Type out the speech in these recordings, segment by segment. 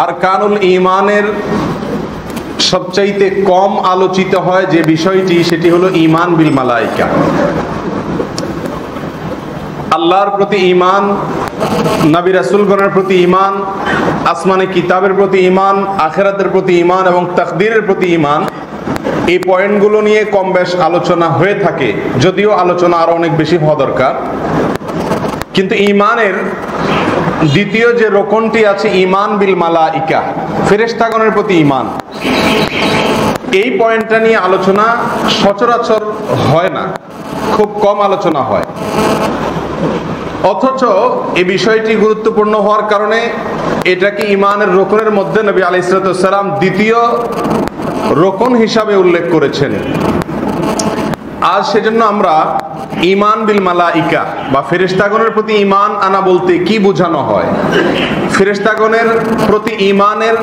আরকানুল ঈমানের সবচাইতে কম আলোচিত হয় যে বিষয়টি, সেটি হলো ঈমান বিল মালাইকা। আল্লাহর প্রতি ঈমান, নবী রাসূলগণের প্রতি ঈমান, আসমানি কিতাবের প্রতি ঈমান, আখিরাতের প্রতি ঈমান এবং তাকদীরের প্রতি ঈমান, এই পয়েন্টগুলো নিয়ে কম বেশ আলোচনা হয়ে থাকে, যদিও আলোচনা আরো অনেক বেশি হওয়া দরকার। কিন্তু ঈমানের দ্বিতীয় যে রোকনটি আছে, ঈমান বিল মালাইকা, ফেরেশতাগণের প্রতি ঈমান, এই পয়েন্টটা নিয়ে আলোচনা সচরাচর হয় না, খুব কম আলোচনা হয়। অথচ এই বিষয়টি গুরুত্বপূর্ণ হওয়ার কারণে এটাকে ঈমানের রোকনের মধ্যে নবী আলাইহিস সালাম দ্বিতীয় রোকন হিসাবে উল্লেখ করেছেন। আজ সেজন্য আমরা ঈমান বিল মালাইকা বা ফেরেশতাগণের প্রতি ঈমান আনা বলতে কি বোঝানো হয়, ফেরেশতাগণের প্রতি ঈমানের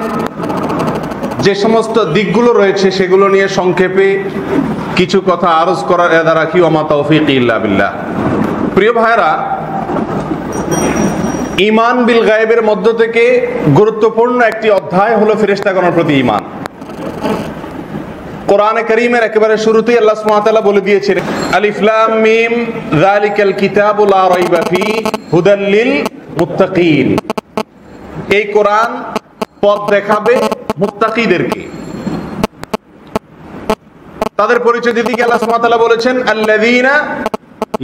যে সমস্ত দিকগুলো রয়েছে সেগুলো নিয়ে সংক্ষেপে কিছু কথা আরজ করার এরাদা রাখি। ওয়া মা তাওফীকি ইল্লা বিল্লাহ। প্রিয় ভাইরা, ঈমান বিল গায়বের মধ্য থেকে গুরুত্বপূর্ণ একটি অধ্যায় হলো ফেরেশতাগণের প্রতি ঈমান। কোরআনে কারীমের একেবারে শুরুতেই আল্লাহ সুবহানাহু ওয়া তাআলা বলে দিয়েছেন, আলিফ লাম মিম যালিকাল কিতাবু লা রাইবা ফীহি হুদাল লিল মুত্তাকিন। এই কোরআন পথ দেখাবে মুত্তাকিদেরকে। তাদের পরিচয় দিতে গিয়ে আল্লাহ সুবহানাহু ওয়া তাআলা বলেছেন, আল্লাযীনা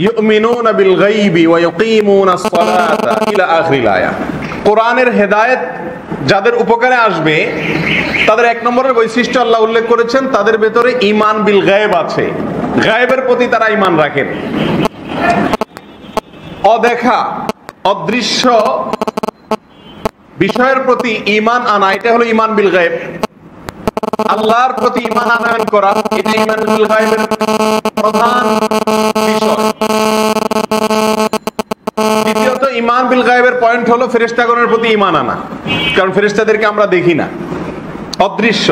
ইউমিনুনা বিল গায়বি ওয়া ইয়াকিমুনাস সালাতা ইলা আখিরিল আয়াত। কোরআনের হেদায়েত যাদের উপকারে আসবে তাদের এক নম্বরের বৈশিষ্ট্য আল্লাহ উল্লেখ করেছেন, তাদের ভেতরে ঈমান বিল গায়ব আছে, গায়বের প্রতি তারা ঈমান রাখেন। অদেখা, অদৃশ্য বিষয়ের প্রতি ঈমান আনা, এটা হলো ঈমান বিল গায়ব। আল্লাহর প্রতি ঈমান আনয়ন করা, এটা ঈমান বিল গায়বের প্রধান বিষয়। দ্বিতীয়ত ঈমান বিল গায়বের পয়েন্ট হলো ফেরেশতাগণের প্রতি ঈমান আনা, কারণ ফেরেশতাদেরকে আমরা দেখি না, অদৃশ্য।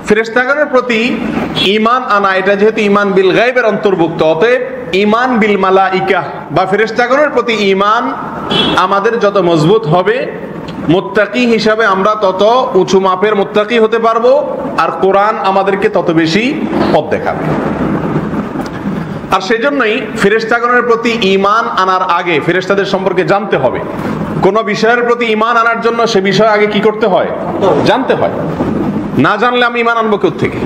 ফেরেশতাগণের প্রতি ঈমান আনা, এটা যেহেতু ঈমান বিল গায়বের অন্তর্ভুক্ত, অতএব ঈমান বিল মালাইকা বা ফেরেশতাগণের প্রতি ঈমান আমাদের যত মজবুত হবে, মুত্তাকি হিসাবে আমরা তত উঁচু মাপের মুত্তাকি হতে পারবো, আর কোরআন আমাদেরকে তত বেশি পথ দেখাবে। আর সেজন্যই ফেরেশতাগণের প্রতি ঈমান আনার আগে ফেরেশতাদের সম্পর্কে জানতে হবে। কোন বিষয়ের প্রতি ঈমান আনার জন্য সে বিষয় আগে কি করতে হয়? জানতে হয়। না জানলে আমি ঈমান আনবো কোথা থেকে?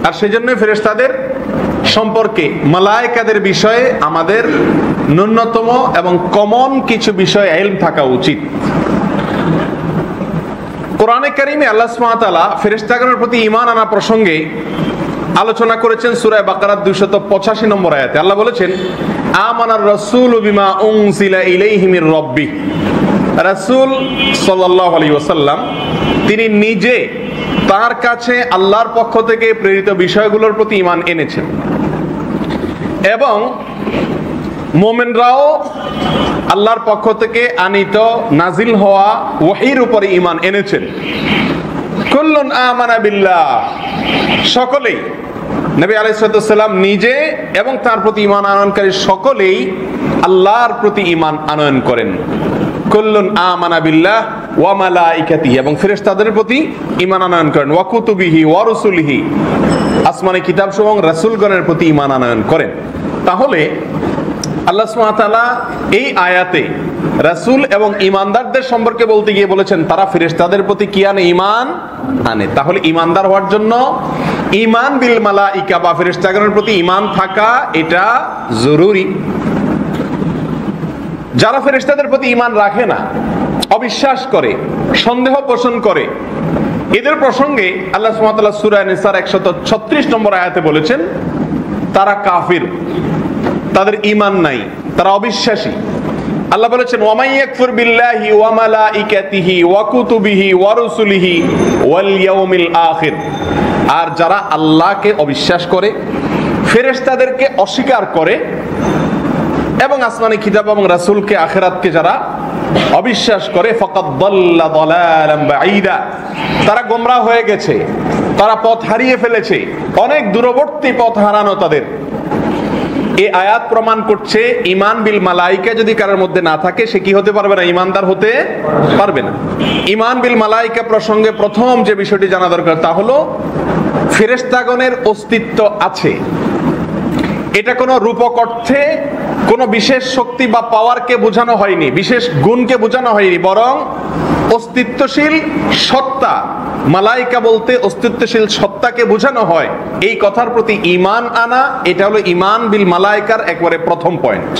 আর সেজন্যই ফেরেশতাদের সম্পর্কে, মালায়েকাদের বিষয়ে আমাদের ন্যূনতম এবং কমন কিছু বিষয় ইলম থাকা উচিত। কোরআনে কারীমে আল্লাহ সুবহানাহু ওয়া তাআলা ফেরেশতাগণের প্রতি ঈমান আনা প্রসঙ্গে আলোচনা করেছেন সূরা বাকারার 285 নম্বর আয়াতে। আল্লাহ বলেছেন, আমানার রাসূলু বিমা উনজিলা ইলাইহি মির রাব্বিহ। রাসূল সাল্লাল্লাহু আলাইহি ওয়াসাল্লাম তিনি নিজে তার কাছে আল্লাহর পক্ষ থেকে প্রেরিত বিষয়গুলোর প্রতি ঈমান এনেছেন, এবং মুমিনরাও আল্লাহর পক্ষ থেকে আনিত নাজিল হওয়া ওহীর উপরে ঈমান এনেছেন। কুল্লুন আমানা বিল্লাহ, সকলেই, নবী আলাইহিস সালাম নিজে এবং তার প্রতি ঈমান আনয়নকারী সকলেই আল্লাহর প্রতি ঈমান আনয়ন করেন। কুল্লুন আমানা বিল্লাহ ওয়া মালাইকাতিহি, এবং ফেরেশতাদের প্রতি ঈমান আনয়ন করেন। ওয়া কুতুবিহি ওয়া রুসুলিহি, আসমানি কিতাবসমূহ এবং রাসূলগণের প্রতি ঈমান আনয়ন করেন। তাহলে আল্লাহ সুবহানাহু ওয়া তাআলা এই আয়াতে রাসূল এবং ঈমানদারদের সম্পর্কে বলতে গিয়ে বলেছেন তারা ফেরেশতাদের প্রতি কি আনে? ঈমান আনে। তাহলে ঈমানদার হওয়ার জন্য ঈমান বিল মালাইকা বা ফেরেশতাগণের প্রতি ঈমান থাকা এটা জরুরি। যারা ফেরেশতাদের প্রতি ঈমান রাখে না, অবিশ্বাস করে, সন্দেহ পোষণ করে, এদের প্রসঙ্গে আল্লাহ সুবহানাহু ওয়া তাআলা সূরা নিসার 136 নম্বর আয়াতে বলেছেন তারা কাফির, তাদের ঈমান নাই, তারা অবিশ্বাসী। আল্লাহ বলেছেন, ওয়া মান ইয়াকফুর বিল্লাহি ওয়া মালাইকাতিহি ওয়া কুতুবিহি ওয়া রুসুলিহি ওয়াল ইয়াউমিল আখির। আর যারা আল্লাহকে অবিশ্বাস করে, ফেরেশতাদেরকে অস্বীকার করে, এবং আসমানি কিতাব এবং রাসূলকে, আখিরাতকে যারা অবিশ্বাস করে, ফাকাদ দাল্লা দালালাম বাঈদা, তারা গোমরাহ হয়ে গেছে, তারা পথ হারিয়ে ফেলেছে, অনেক দূরবর্তী পথ হারানো তাদের। এই আয়াত প্রমাণ করছে ঈমান বিল মালাইকা যদি কারোর মধ্যে না থাকে সে কি হতে পারবে না, ঈমানদার হতে পারবে না। ঈমান বিল মালাইকা প্রসঙ্গে প্রথম যে বিষয়টি জানা দরকার তা হলো ফেরেশতাগণের অস্তিত্ব আছে। এটা কোনো রূপক অর্থে কোনো বিশেষ শক্তি বা পাওয়ারকে বোঝানো হয়নি, বিশেষ গুণকে বোঝানো হয়নি, বরং অস্তিত্বশীল সত্তা, মালাইকা বলতে অস্তিত্বশীল সত্তাকে বোঝানো হয়। এই কথার প্রতি ঈমান আনা, এটা হলো ঈমান বিল মালাইকার একবারে প্রথম পয়েন্ট।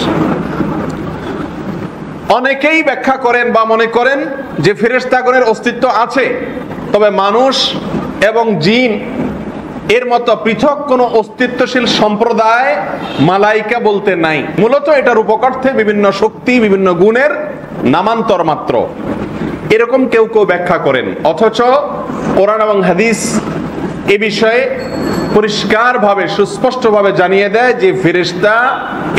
অনেকেই ব্যাখ্যা করেন বা মনে করেন যে ফেরেশতাগণের অস্তিত্ব আছে, তবে মানুষ এবং জিন এর মতো পৃথক কোনো অস্তিত্বশীল সম্প্রদায় মালাইকা বলতে নাই। মূলত এটা রূপকার্থে বিভিন্ন শক্তি, বিভিন্ন গুণের নামান্তর মাত্র, এরকম কেউ কেউ ব্যাখ্যা করেন। অথচ কোরআন এবং হাদিস এ বিষয়ে পরিষ্কারভাবে সুস্পষ্টভাবে জানিয়ে দেয় যে ফেরেশতা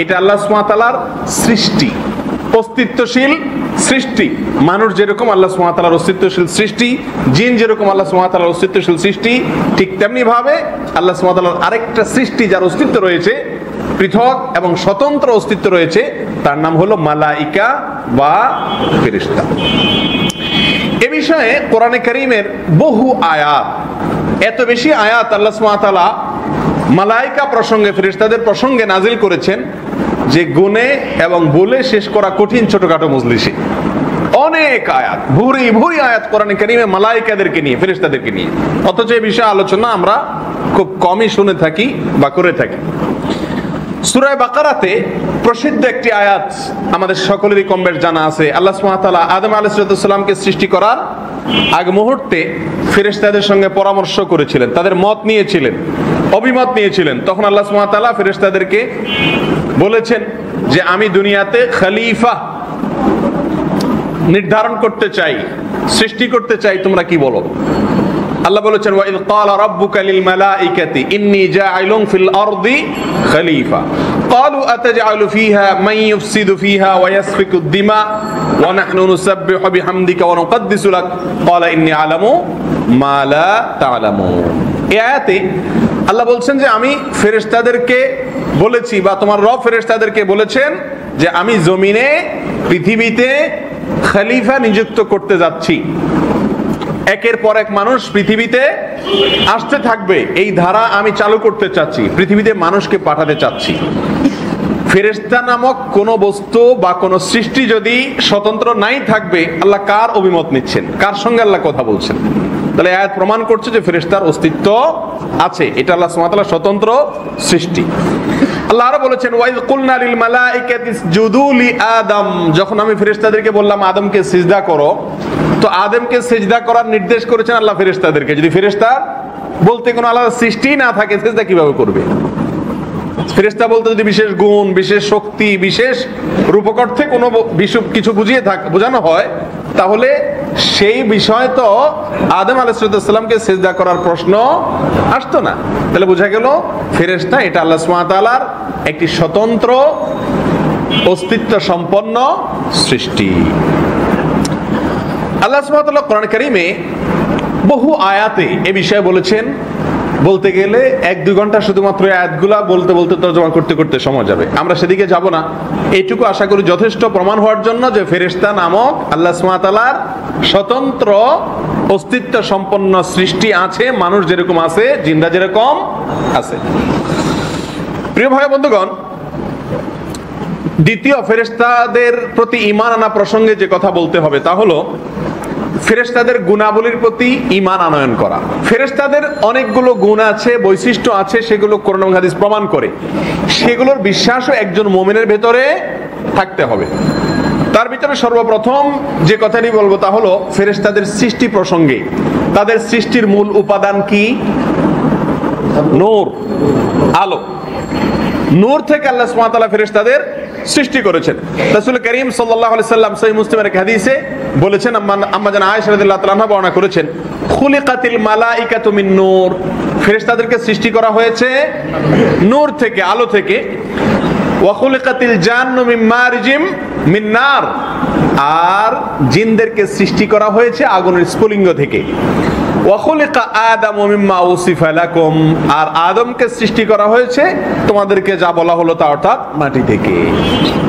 এটা আল্লাহ সুবহানাহু ওয়া তাআলার সৃষ্টি, অস্তিত্বশীল সৃষ্টি। মানুষ যেরকম আল্লাহ সুবহানাহু ওয়া তাআলার অস্তিত্বশীল সৃষ্টি, জিন যেরকম আল্লাহ সুবহানাহু ওয়া তাআলার অস্তিত্বশীল সৃষ্টি, ঠিক তেমনি ভাবে আল্লাহ সুবহানাহু ওয়া তাআলার আরেকটা সৃষ্টি যার অস্তিত্ব রয়েছে, পৃথক এবং স্বতন্ত্র অস্তিত্ব রয়েছে, তার নাম হলো মালাইকা বা ফেরেশতা। এ বিষয়ে কোরআনে কারীমের বহু আয়াত, এত বেশি আয়াত আল্লাহ সুবহানাহু ওয়া তাআলা মালাইকা প্রসঙ্গে, ফেরেশতাদের প্রসঙ্গে নাজিল করেছেন যে গুণে এবং বলে শেষ করা কঠিন। ছোটখাটো মজলিসে অনেক আয়াত, ভুরি ভুরি আয়াত কোরআনে কারীমে মালাইকাদেরকে নিয়ে, ফেরেশতাদেরকে নিয়ে। অথচ এই বিষয়ে আলোচনা আমরা খুব কমই শুনে থাকি বা করে থাকি। সূরা বাকারাতে প্রসিদ্ধ একটি আয়াত আমাদের সকলেরই কম বেশ জানা আছে। আল্লাহ সুবহানাহু ওয়া তাআলা আদম আলাইহিস সালামকে সৃষ্টি করার আগ মুহূর্তে ফেরেশতাদের সঙ্গে পরামর্শ করেছিলেন, তাদের মত নিয়েছিলেন, অভিমত নিয়েছিলেন। তখন আল্লাহ সুবহানাহু ওয়া তাআলা ফেরেশতাদেরকে বলেছেন যে আমি দুনিয়াতে খলিফা নির্ধারণ করতে চাই, সৃষ্টি করতে চাই, তোমরা কি বলো? আল্লাহ বলেছেন ওয়াইদ ক্বালা রাব্বুকা লিল মালাইকাতি ইন্নী জাইলুন ফিল আরদি খলিফা ক্বালু আতাজআলু ফিহা মান ইউফসিদু ফিহা ওয়া ইয়াসফিকু দিমা ওয়া নাহনু নুসাব্বিহু বিহামদিকা ওয়া নুকদ্দিসু লাক ক্বালা ইন্নী আ'লামু মা লা তা'লামুন। এই আয়াতে আল্লাহ বলছেন যে আমি ফেরেশতাদেরকে বলেছি, বা তোমার রব ফেরেশতাদেরকে বলেছেন যে আমি জমিনে, পৃথিবীতে খলিফা নিযুক্ত করতে যাচ্ছি। একের পর এক মানুষ পৃথিবীতে আসতে থাকবে, এই ধারা আমি চালু করতে চাচ্ছি, পৃথিবীতে মানুষকে পাঠাতে চাচ্ছি। ফেরেশতা নামক কোন বস্তু বা কোন সৃষ্টি যদি স্বতন্ত্র নাই থাকবে, আল্লাহ কার অভিমত নিচ্ছেন, কার সঙ্গে আল্লাহ কথা বলছেন? তাহলে আয়াত প্রমাণ করছে যে ফেরেশতার অস্তিত্ব আছে, এটা আল্লাহ সুবহানাহু ওয়া তাআলার স্বতন্ত্র সৃষ্টি। আল্লাহ আরো বলেছেন ওয়াইদ কুলনা লিল মালাইকাতি ইসজুদু লি আদম, যখন আমি ফেরেশতাদেরকে বললাম আদমকে সিজদা করো, তো আদমকে সিজদা করার নির্দেশ করেছেন আল্লাহ ফেরেশতাদেরকে। যদি ফেরেশতা বলতে কোনো আলাদা সৃষ্টি না থাকে, সিজদা কিভাবে করবে? ফেরেশতা বলতে যদি বিশেষ গুণ, বিশেষ শক্তি, বিশেষ রূপক অর্থে কোনো কিছু বোঝানো হয়, তাহলে সেই বিষয় তো আদম আলাইহিস সালামকে সিজদা করার প্রশ্ন আসতো না। তাহলে বোঝা গেল ফেরেশতা এটা আল্লাহ সুবহানাহু ওয়া তাআলার একটি স্বতন্ত্র অস্তিত্ব সম্পন্ন সৃষ্টি। আল্লাহ সুবহানাহু ওয়া তাআলা কোরআন কারীমে বহু আয়াতে এ বিষয়ে বলেছেন। বলতে গেলে 1-2 ঘন্টা শুধুমাত্র আয়াতগুলা বলতে বলতে তর্জমা করতে করতে সময় যাবে, আমরা সেদিকে যাব না। এইটুকু আশা করি যথেষ্ট প্রমাণ হওয়ার জন্য যে ফেরেশতা নামক আল্লাহ সুবহানাহু ওয়া তাআলার স্বতন্ত্র অস্তিত্ব সম্পন্ন সৃষ্টি আছে, মানুষ যেরকম আছে, জিনরা যেরকম আছে। প্রিয় ভাই বন্ধুগণ, দ্বিতীয় ফেরেশতাদের প্রতি ঈমান আনা প্রসঙ্গে যে কথা বলতে হবে তা হলো ফেরেশতাদের গুণাবলীর প্রতি ঈমান আনয়ন করা। ফেরেশতাদের অনেকগুলো গুণ আছে, বৈশিষ্ট্য আছে, সেগুলো কোরআন এবং হাদিস প্রমাণ করে। সেগুলোর বিশ্বাসও একজন মুমিনের ভেতরে থাকতে হবে। তার ভিতরে সর্বপ্রথম যে কথাটি বলবো তা হলো ফেরেশতাদের সৃষ্টি প্রসঙ্গে। তাদের সৃষ্টির মূল উপাদান কি? নূর, আলো। নূর থেকে আল্লাহ সুবহানাহু ওয়া তাআলা ফেরেশতাদের সৃষ্টি করেছেন। রাসূল করিম সাল্লাল্লাহু আলাইহি সাল্লাম সহিহ মুসলিমের এক হাদিসে বলেছেন, আম্মা জান আয়েশা রাদিয়াল্লাহু তাআলা আনহা বর্ণনা করেছেন, খুলিকাতিল মালাইকাতু মিন নূর, ফেরেশতাদেরকে সৃষ্টি করা হয়েছে নূর থেকে, আলো থেকে। ওয়া খুলিকাতিল জান্নু মিন মারিজিম মিন নার, আর জিনদেরকে সৃষ্টি করা হয়েছে আগুনের স্ফুলিঙ্গ থেকে। আর আদমকে সৃষ্টি করা হয়েছে তোমাদেরকে যা বলা হলো তা অর্থাৎ মাটি থেকে।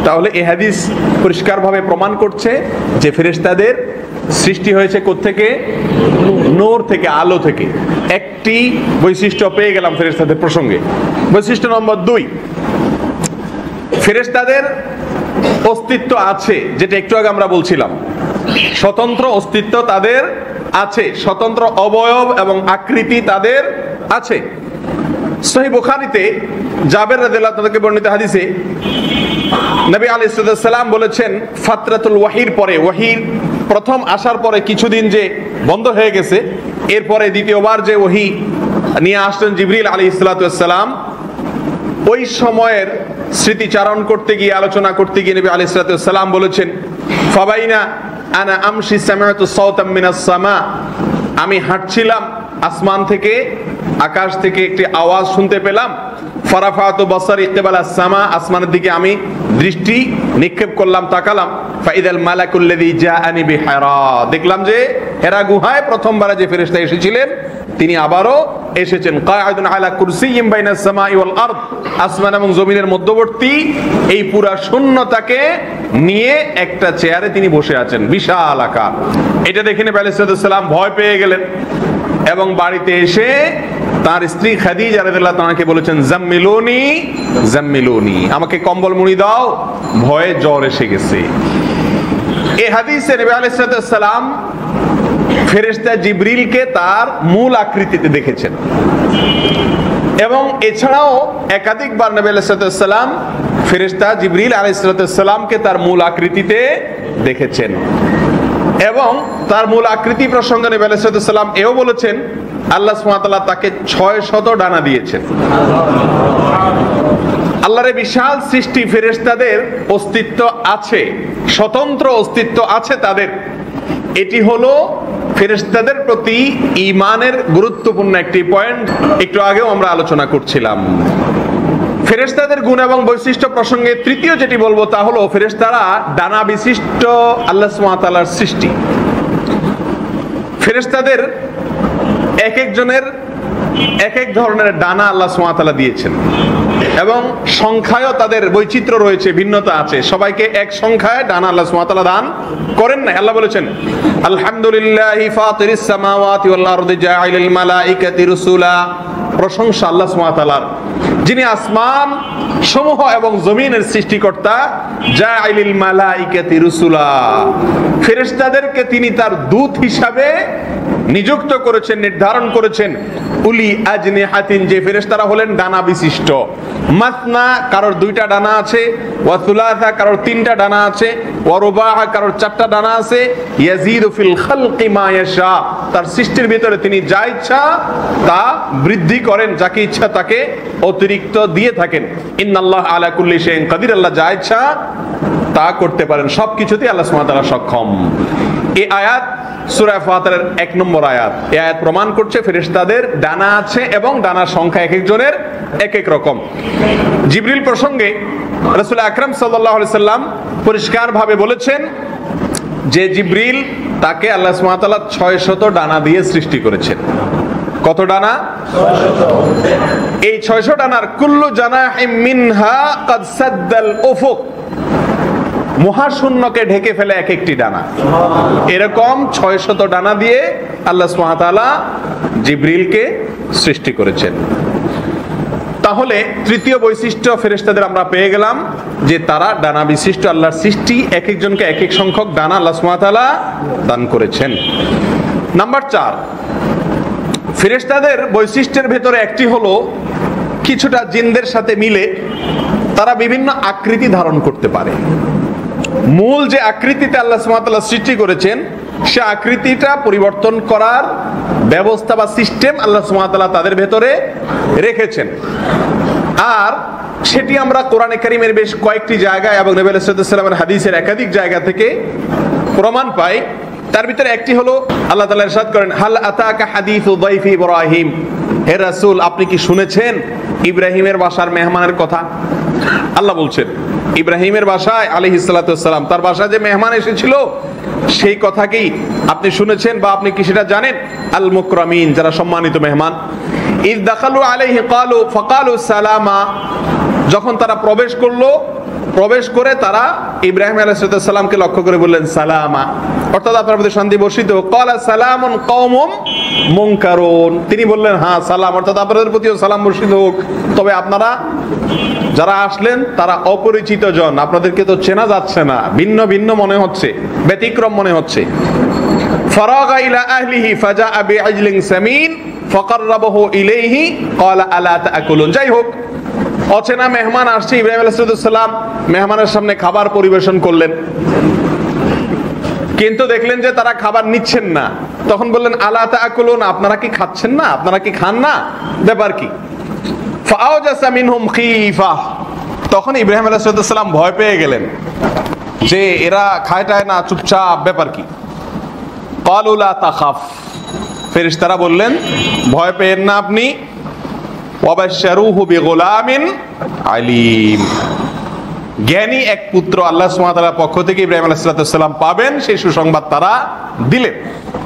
তাহলে এই হাদিস পরিষ্কারভাবে প্রমাণ করছে যে ফেরেশতাদের সৃষ্টি হয়েছে কোত্থেকে? নূর থেকে, আলো থেকে। একটি বৈশিষ্ট্য পেয়ে গেলাম ফেরেশতাদের প্রসঙ্গে। বৈশিষ্ট্য নম্বর 2, ফেরেশতাদের অস্তিত্ব আছে, যেটা একটু আগে আমরা বলছিলাম। স্বতন্ত্র অস্তিত্ব তাদের আছে, স্বতন্ত্র অবয়ব এবং আকৃতি তাদের আছে। সহিহ বুখারীতে জাবের রাদিয়াল্লাহু তাআলা থেকে বর্ণিত হাদিসে নবী আলাইহিস সালাম বলেছেন, ফাতরাতুল ওয়াহির পরে, ওয়াহির প্রথম আসার পরে কিছুদিন যে বন্ধ হয়ে গেছে, এরপরে দ্বিতীয়বার যে ওহী নিয়ে আসলেন জিবরিল আলাইহিস সালাম, ওই সময়ের স্মৃতিচারণ করতে গিয়ে, আলোচনা করতে গিয়ে নবী আলাইহিস সালাম বলেছেন, ফাবাইনা আনা আমশি সামিআতু সাওতাম মিনাস সামা, আমি হাঁটছিলাম, আসমান থেকে, আকাশ থেকে একটি আওয়াজ শুনতে পেলাম। ফারাফাতু বাসারি কিবালাস সামা, আসমানের দিকে আমি দৃষ্টি নিক্ষেপ করলাম, তাকালাম। ফাইদাল মালাকুল্লাযী জাআনি বিহিরা, দেখলাম যে হেরা গুহায় প্রথমবার যে ফেরেশতা এসেছিলেন তিনি আবারও এসেছেন। কায়দুন আলা কুরসিয়্যিম বাইনাস সামাই ওয়াল আরদ, আসমান এবং জমিনের মধ্যবর্তী এই পুরা শূন্যতাকে নিয়ে একটা চেয়ারে তিনি বসে আছেন, বিশাল আকার। এটা দেখে নবী আলাইহিস সালাম ভয় পেয়ে গেলেন এবং বাড়িতে এসে তার স্ত্রী খাদিজা রাদিয়াল্লাহু তাআলাকে বলেছেন, জাম্মিলুনি জাম্মিলুনি, আমাকে কম্বল মুড়ি দাও, ভয়ে জ্বর এসে গেছে। এই হাদিসে নবী আলাইহিস সালাম ফেরেশতা জিবরিলকে তার মূল আকৃতিতে দেখেছেন এবং এছাড়াও একাধিকবার নবী আলাইহিস সালাম ফেরেশতা জিবরিল আলাইহিস সালামকে তার মূল আকৃতিতে দেখেছেন। এবং তার মূল আকৃতি প্রসঙ্গে নবী আলাইহিস সালাম এও বলেছেন, আল্লাহ সুবহানাহু ওয়া তাআলা তাকে 600 ডানা দিয়েছেন। আল্লাহর বিশাল সৃষ্টি, ফেরেশতাদের অস্তিত্ব আছে, স্বতন্ত্র অস্তিত্ব আছে তাদের। এটি হলো ফেরেশতাদের প্রতি ঈমানের গুরুত্বপূর্ণ একটি পয়েন্ট, একটু আগেও আমরা আলোচনা করছিলাম। ফেরেশতাদের গুণ এবং বৈশিষ্ট্য প্রসঙ্গে তৃতীয় যেটি বলবো তা হলো ফেরেশতারা ডানা বিশিষ্ট আল্লাহ সুবহানাহু ওয়া তাআলার সৃষ্টি। ফেরেশতাদের এক একজনের এক এক ধরনের ডানা আল্লাহ সুবহানাহু ওয়া তাআলা দিয়েছেন এবং সংখ্যায়ও তাদের বৈচিত্র্য রয়েছে, ভিন্নতা আছে। সবাইকে এক সংখ্যায় ডানা আল্লাহ সুবহানাহু ওয়া তাআলা দান করেন না। আল্লাহ বলেছেন, আলহামদুলিল্লাহি ফাতিরিস সামাওয়াতি ওয়াল আরদি জাইলিল মালাইকাতি রুসুলা, প্রশংসা আল্লাহ সুবহানাহু ওয়া তাআলার, যিনি আসমান সমূহ এবং জমিনের সৃষ্টিকর্তা। জাইলিল মালাইকাতি রুসুলা, ফেরেশতাদেরকে তিনি তার দূত হিসাবে নিযুক্ত করেছেন, নির্ধারণ করেছেন। উলি আজনিহাতিন, যে ফেরেশতারা হলেন ডানা বিশিষ্ট। মাসনা, কারোর 2টা ডানা আছে। ওয়া সুলাসা, কারোর 3টা ডানা আছে। ওয়া রুবাহা, কারোর 4টা ডানা আছে। ইয়াজিদু ফিল খালকি মা ইয়াশা, তার সৃষ্টির ভিতরে তিনি যা ইচ্ছা তা বৃদ্ধি করেন, যাকে ইচ্ছা তাকে অতিরিক্ত দিয়ে থাকেন। ইন্নাল্লাহ আলা কুল্লি শাইইন কাদির, আল্লাহ যা ইচ্ছা তা করতে পারেন, সবকিছুতেই আল্লাহ সুবহানাহু ওয়া তাআলা সক্ষম। এই আয়াত সূরা ফাতিরের 1 নম্বর আয়াত। এই আয়াত প্রমাণ করছে ফেরেশতাদের ডানা আছে এবং ডানার সংখ্যা এক একজনের এক এক রকম। জিবরিল প্রসঙ্গে রাসূল আকরাম সাল্লাল্লাহু আলাইহি সাল্লাম পরিষ্কারভাবে বলেছেন যে জিবরিল তাকে আল্লাহ সুবহানাহু ওয়া তাআলা 600 ডানা দিয়ে সৃষ্টি করেছেন। কত ডানা? 600। এই 600 ডানার কুল্লু জানাহিম মিনহা কাদ সাদ্দাল উফুক, মহাশূন্যকে ঢেকে ফেলে এক একটি ডানা। এরকম 600 ডানা দিয়ে আল্লাহ সুবহানাহু ওয়া তাআলা জিবরিলকে সৃষ্টি করেছেন। তাহলে তৃতীয় বৈশিষ্ট্য ফেরেশতাদের আমরা পেয়ে গেলাম যে তারা ডানা বিশিষ্ট আল্লাহর সৃষ্টি, এক একজনকে এক এক সংখ্যক ডানা আল্লাহ সুবহানাহু ওয়া তাআলা দান করেছেন। নাম্বার 4, ফেরেশতাদের বৈশিষ্ট্যের ভেতরে একটি হলো কিছুটা জিনদের সাথে মিলে তারা বিভিন্ন আকৃতি ধারণ করতে পারে। মূল যে আকৃতিতে আল্লাহ সুবহানাহু ওয়া তাআলা সৃষ্টি করেছেন সে আকৃতিটা পরিবর্তন করার ব্যবস্থা বা সিস্টেম আল্লাহ সুবহানাহু ওয়া তাআলা তাদের ভেতরে রেখেছেন। আর সেটি আমরা কোরআনে কারীমের বেশ কয়েকটি জায়গায় এবং নবী আলাইহিস সালামের হাদিসের একাধিক জায়গা থেকে প্রমাণ পাই। তার ভিতরে একটি হলো আল্লাহ তাআলা ইরশাদ করেন, হাল আতাকা হাদিসু যায়ফি ইব্রাহিম, হে রাসূল আপনি কি শুনেছেন ইব্রাহিমের বাসার মেহমানের কথা? আল্লাহ বলছেন ইব্রাহিমের বাসায় আলাইহিস সালাতু ওয়াস সালাম, তার বাসায় যে মেহমান এসেছিল সেই কথা কি আপনি শুনেছেন বা আপনি কি সেটা জানেন? আল মুকরামিন, যারা সম্মানিত মেহমান। ইয দাখালু আলাইহি ক্বালু ফাকালু সালামা, যখন তারা প্রবেশ করে তারা ইব্রাহিম আলাইহিস সালামকে লক্ষ্য করে বললেন সালামা, অর্থাৎ আপনার প্রতি শান্তি বর্ষিত হোক। ক্বালা সালামুন কওমুম মুনকারুন, তিনি বললেন হ্যাঁ সালাম, অর্থাৎ আপনাদের প্রতিও সালাম বর্ষিত হোক, তবে আপনারা যারা আসলেন তারা অপরিচিত জন, আপনাদেরকে তো চেনা যাচ্ছে না, ভিন্ন ভিন্ন মনে হচ্ছে, ব্যতিক্রম মনে হচ্ছে। ফারাগা ইলা আহলিহি ফাজাআ বিআজলিন সামিন ফাকাররাবাহু ইলাইহি ক্বালা আলা তাআকুলুন। যাই হোক, অচেনা মেহমান আসছে, ইব্রাহিম আলাইহিস সালাম মেহমানের সামনে খাবার পরিবেশন করলেন, কিন্তু দেখলেন যে তারা খাবার নিচ্ছেন না। তখন বললেন আলা তাআকুলুন, আপনারা কি খাচ্ছেন না, আপনারা কি খান না, ব্যাপার কি? ফাআওজাসা মিনহুম খীফা, তখন ইব্রাহিম আলাইহিস সালাম ভয় পেয়ে গেলেন যে এরা খায়টায় না, চুপচাপ, ব্যাপার কি? ক্বালু লা তাখাফ, ফেরেশতারা বললেন ভয় পেয়েন না আপনি। ওয়াবাশশারুহু বিগুলামিন আলীম, জ্ঞানী এক পুত্র আল্লাহ সুবহানাহু ওয়া তাআলার পক্ষ থেকে ইব্রাহিম আলাইহিস সালাম পাবেন, সেই সুসংবাদ তারা দিলেন।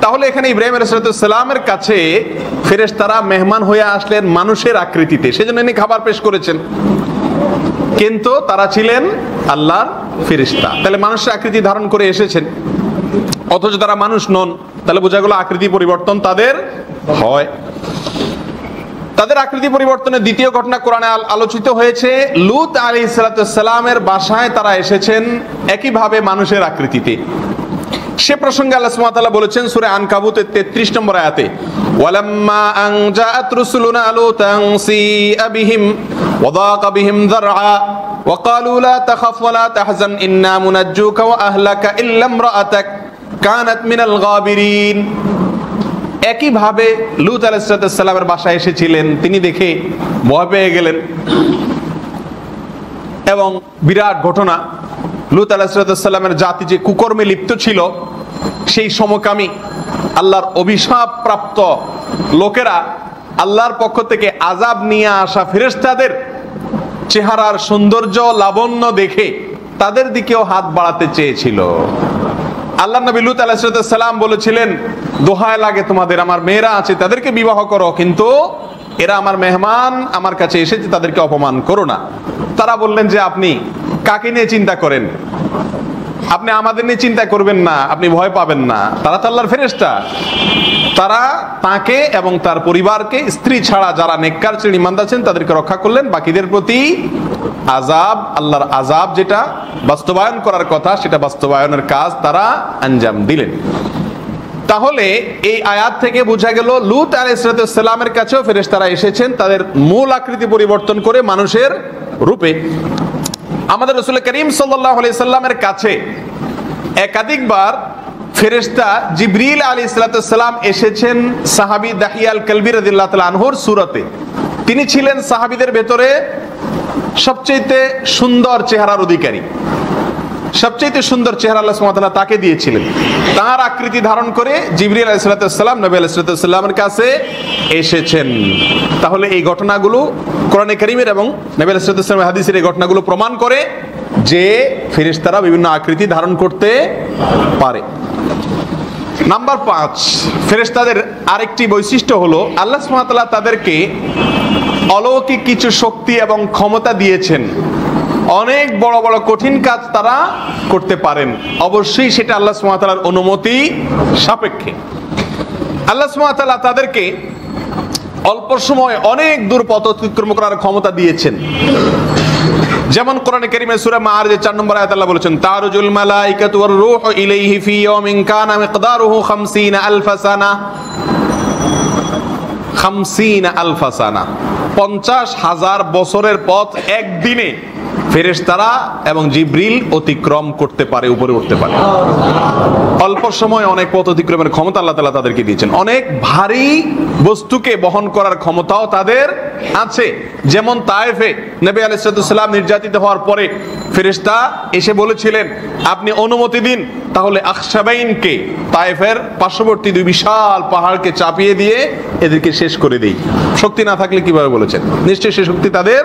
তাহলে এখানে ইব্রাহিম আলাইহিস সালামের কাছে ফেরেশতারা মেহমান হয়ে আসলেন মানুষের আকৃতিতে, সেজন্য ইনি খাবার পেশ করেছেন, কিন্তু তারা ছিলেন আল্লাহর ফেরেশতা। তাহলে মানুষের আকৃতি ধারণ করে এসেছেন, অথচ তারা মানুষ নন, তাহলে বোঝা গেল আকৃতি পরিবর্তন তাদের হয়। তাদের আকৃতি পরিবর্তনের দ্বিতীয় ঘটনা কোরআনে আলোচিত হয়েছে। লূত আলাইহিস সালামের বাসায় তারা এসেছেন একইভাবে মানুষের আকৃতিতে। সে প্রসঙ্গে আল্লাহ সুবহানাহু ওয়া তাআলা বলেছেন সূরা আনকাবুতের 33 নম্বর আয়াতে, ওয়ালাম্মা আন জাআত রুসুলুনা লুতান সিআ বিহিম ওয়া দাqa বিহিম যারআ ওয়া ক্বালু লা তাখাফ ওয়া লা তাহজান ইন্না মুনাজ্জুকা ওয়া আহলাকা ইল্লা ইমরাআতাক কানাত মিনাল গাবিরিন। একইভাবে লূত আলাইহিস সালামের বাসায় এসেছিলেন, তিনি দেখে ভয় পেয়ে গেলেন এবং বিরাট ঘটনা, লূত আলাইহিস সালামের জাতি যে কুকর্মে লিপ্ত ছিল, সেই সমকামী আল্লাহর অভিশাপ প্রাপ্ত লোকেরা আল্লাহর পক্ষ থেকে আযাব নিয়ে আসা ফেরেশতাদের চেহারার সৌন্দর্য লাবণ্য দেখে তাদের দিকেও হাত বাড়াতে চেয়েছিল। আল্লাহ নবী লূত আলাইহিস সালাম বলেছিলেন, দোহায় লাগে তোমাদের, আমার মেয়েরা আছে, তাদেরকে বিবাহ করো, কিন্তু এরা আমার মেহমান, আমার কাছে এসেছে, তাদেরকে অপমান করো না। তারা বললেন যে আপনি কাকে নিয়ে চিন্তা করেন, আপনি আমাদের নিয়ে চিন্তা করবেন না, আপনি ভয় পাবেন না, তারা তো আল্লাহর ফেরেশতা। তারা তাকে এবং তার পরিবারকে, স্ত্রী ছাড়া যারা নেককার ছিলেন, ঈমানদার ছিলেন, তাদেরকে রক্ষা করলেন। বাকিদের প্রতি আযাব, আল্লাহর আযাব যেটা বাস্তবায়ন করার কথা, সেটা বাস্তবায়নের কাজ তারা আঞ্জাম দিলেন। তাহলে এই আয়াত থেকে বোঝা গেল লূত আলাইহিস সালামের কাছেও ফেরেশতারা এসেছেন তাদের মূল আকৃতি পরিবর্তন করে মানুষের রূপে। আমাদের রাসূল করিম সাল্লাল্লাহু আলাইহি সাল্লামের কাছে একাধিকবার ফেরেশতা জিবরিল আলাইহিস সালাম এসেছেন সাহাবী দাহিয়াল কালবি রাদিয়াল্লাহু তাআলা আনহুর সূরতে। তিনি ছিলেন সাহাবীদের ভেতরে সবচেয়ে সুন্দর চেহারার অধিকারী, সবচেয়ে সুন্দর চেহারা আল্লাহ সুবহানাহু ওয়া তাআলা তাকে দিয়েছিলেন। তার আকৃতি ধারণ করে জিবরিল আলাইহিস সালাম নবী আলাইহিস সালামের কাছে এসেছেন। তাহলে এই ঘটনাগুলো কোরআনে কারীমের এবং নবী আলাইহিস সালামের হাদিসের এই ঘটনাগুলো প্রমাণ করে যে ফেরেশতারা বিভিন্ন আকৃতি ধারণ করতে পারে। নাম্বার 5, ফেরেশতাদের আরেকটি বৈশিষ্ট্য হলো আল্লাহ সুবহানাহু ওয়া তাআলা তাদেরকে অলৌকিক কিছু শক্তি এবং ক্ষমতা দিয়েছেন। অনেক বড় বড় কঠিন কাজ তারা করতে পারেন, অবশ্যই সেটা আল্লাহ সুবহানাহু ওয়া তাআলার অনুমতি সাপেক্ষে। আল্লাহ সুবহানাহু ওয়া তাআলা তাদেরকে অল্প সময় অনেক দূর পথ অতিক্রম করার ক্ষমতা দিয়েছেন। যেমন কোরআনে কারীমের সূরা মাআরিজের 4 নম্বর আয়াতে আল্লাহ বলেছেন, তারুজুল মালাইকাতু ওয়ার রূহু ইলাইহি ফি ইয়াওমিন কানা মিকদারুহু 50,000 সানা। 50,000 সানা, 50,000 বছরের পথ একদিনে ফেরেশতারা এবং জিবরিল অতিক্রম করতে পারে, উপরে উঠতে পারে। অল্প সময় অনেক পথ অতিক্রমের ক্ষমতা আল্লাহ তাআলা তাদেরকে দিয়েছেন। অনেক ভারী বস্তুকে বহন করার ক্ষমতাও তাদের আছে। যেমন তায়েফে নবী আলাইহিস সালাম নির্যাতিত হওয়ার পরে ফেরেশতা এসে বলেছিলেন, আপনি অনুমতি দিন, তাহলে আখশাবাইনকে, তায়েফের পার্শ্ববর্তী 2 বিশাল পাহাড়কে চাপিয়ে দিয়ে এদেরকে শেষ করে দেই। শক্তি না থাকলে কিভাবে বলেছেন? নিশ্চয়ই সে শক্তি তাদের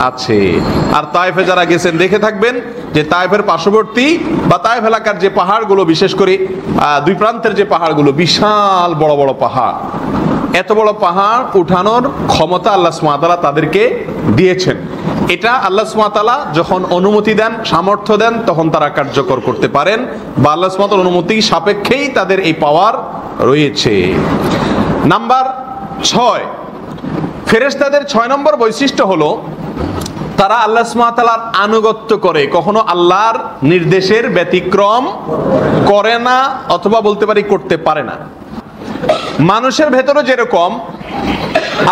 আছে। আর তায়েফের তায়েফে যারা গেছেন দেখে থাকবেন যে তায়েফের পার্শ্ববর্তী বা তায়েফ এলাকার যে পাহাড়গুলো, বিশেষ করে দুই প্রান্তের যে পাহাড়গুলো, বিশাল বড় বড় পাহাড়, এত বড় পাহাড় উঠানোর ক্ষমতা আল্লাহ সুবহানাহু ওয়া তাআলা তাদেরকে দিয়েছেন। এটা আল্লাহ সুবহানাহু ওয়া তাআলা যখন অনুমতি দেন, সামর্থ্য দেন, তখন তারা কার্যকর করতে পারেন, বা আল্লাহ সুবহানাহু ওয়া তাআলার অনুমতি সাপেক্ষেই তাদের এই পাওয়ার রয়েছে। নাম্বার 6, ফেরেশতাদের 6 নম্বর বৈশিষ্ট্য হলো তারা আল্লাহ সুবহানাহু ওয়া তাআলার আনুগত্য করে, কখনো আল্লাহর নির্দেশের ব্যতিক্রম করে না, অথবা বলতে পারি করতে পারে না। মানুষের ভেতরে যেরকম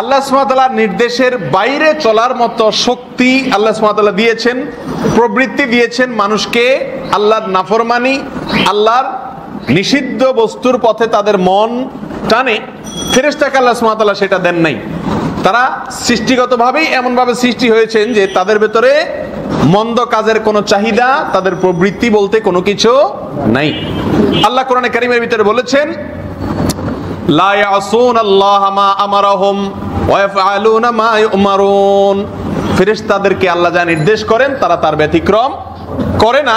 আল্লাহ সুবহানাহু ওয়া তাআলার নির্দেশের বাইরে চলার মতো শক্তি আল্লাহ সুবহানাহু ওয়া তাআলা দিয়েছেন, প্রবৃত্তি দিয়েছেন মানুষকে আল্লাহর নাফরমানি, আল্লাহর নিষিদ্ধ বস্তুর পথে তাদের মন টানে, ফেরেশতাকে আল্লাহ সুবহানাহু ওয়া তাআলা সেটা দেন নাই। তারা সৃষ্টিগতভাবেই এমনভাবে সৃষ্টি হয়েছেন যে তাদের ভেতরে মন্দ কাজের কোনো চাহিদা, তাদের প্রবৃত্তি বলতে কোনো কিছু নাই। আল্লাহ কোরআনে কারীমের ভিতরে বলেছেন, লা ইয়াসুনাল্লাহা মা আমারাহুম ওয়া ইয়াফআলুনা মা ইউমারুন। ফেরেশতাদেরকে আল্লাহ যা নির্দেশ করেন তারা তার ব্যতিক্রম করে না।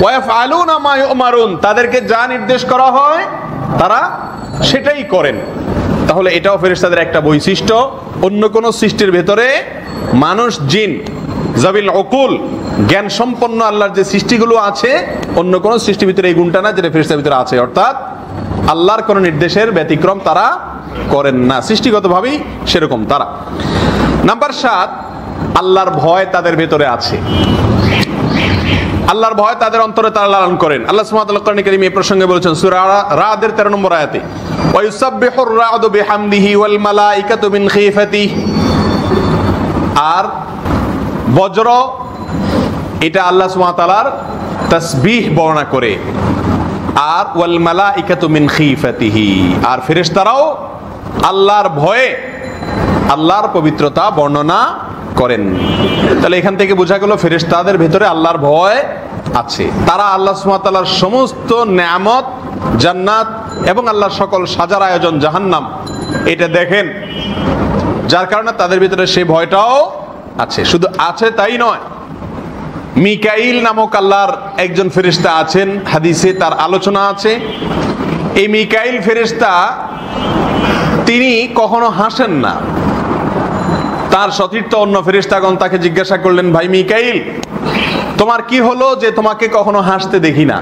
ওয়া ইয়াফআলুনা মা ইউমারুন, তাদেরকে যা নির্দেশ করা হয় তারা সেটাই করেন। তাহলে এটাও ফেরেশতাদের একটা বৈশিষ্ট্য। অন্য কোন সৃষ্টির ভেতরে মানুষ, জিন, জাবিল উকুল, জ্ঞান সম্পন্ন আল্লাহর যে সৃষ্টিগুলো আছে, অন্য কোন সৃষ্টির ভিতরে এই গুণটা না যেটা ফেরেশতাদের ভিতরে আছে, অর্থাৎ আল্লাহর কোন নির্দেশের ব্যতিক্রম তারা করেন না, সৃষ্টিগতভাবেই সেরকম তারা। নাম্বার 7, আল্লাহর ভয় তাদের ভেতরে আছে। আল্লাহর ভয় তাদের অন্তরে তারা লালন করেন। আল্লাহ সুবহানাহু ওয়া তাআলা কোরআনে কারীমে এই প্রসঙ্গে বলেছেন সূরা রাদের 13 নম্বর আয়াতে, ওয়া ইউসাব্বিহুর রা'দু বিহামদিহি ওয়াল মালাইকাতু মিন খিফাতিহি। আর বজ্র এটা আল্লাহ সুবহানাহু ওয়া তাআলার তাসবিহ বর্ণনা করে, আর ওয়াল মালাইকাতু মিন খিফাতিহি, আর ফেরেশতারাও আল্লাহর ভয়ে আল্লাহর পবিত্রতা বর্ণনা করেন। তাহলে এখান থেকে বোঝা গেল ফেরেশতাদের ভেতরে আল্লাহর ভয় আছে। তারা আল্লাহ সুবহানাহু ওয়া তাআলার সমস্ত নেয়ামত, জান্নাত এবং আল্লাহর সকল সাজার আয়োজন, জাহান্নাম, এটা দেখেন, যার কারণে তাদের ভিতরে সেই ভয়টাও আছে। শুধু আছে তাই নয়, মিকাইল নামক আল্লাহর একজন ফেরেশতা আছেন, হাদিসে তার আলোচনা আছে। এই মিকাইল ফেরেশতা তিনি কখনো হাসেন না। তার সতীর্থ অন্য ফেরেশতাগণ তাকে জিজ্ঞাসা করলেন, ভাই মিকাইল, তোমার কি হলো যে তোমাকে কখনো হাসতে দেখি না,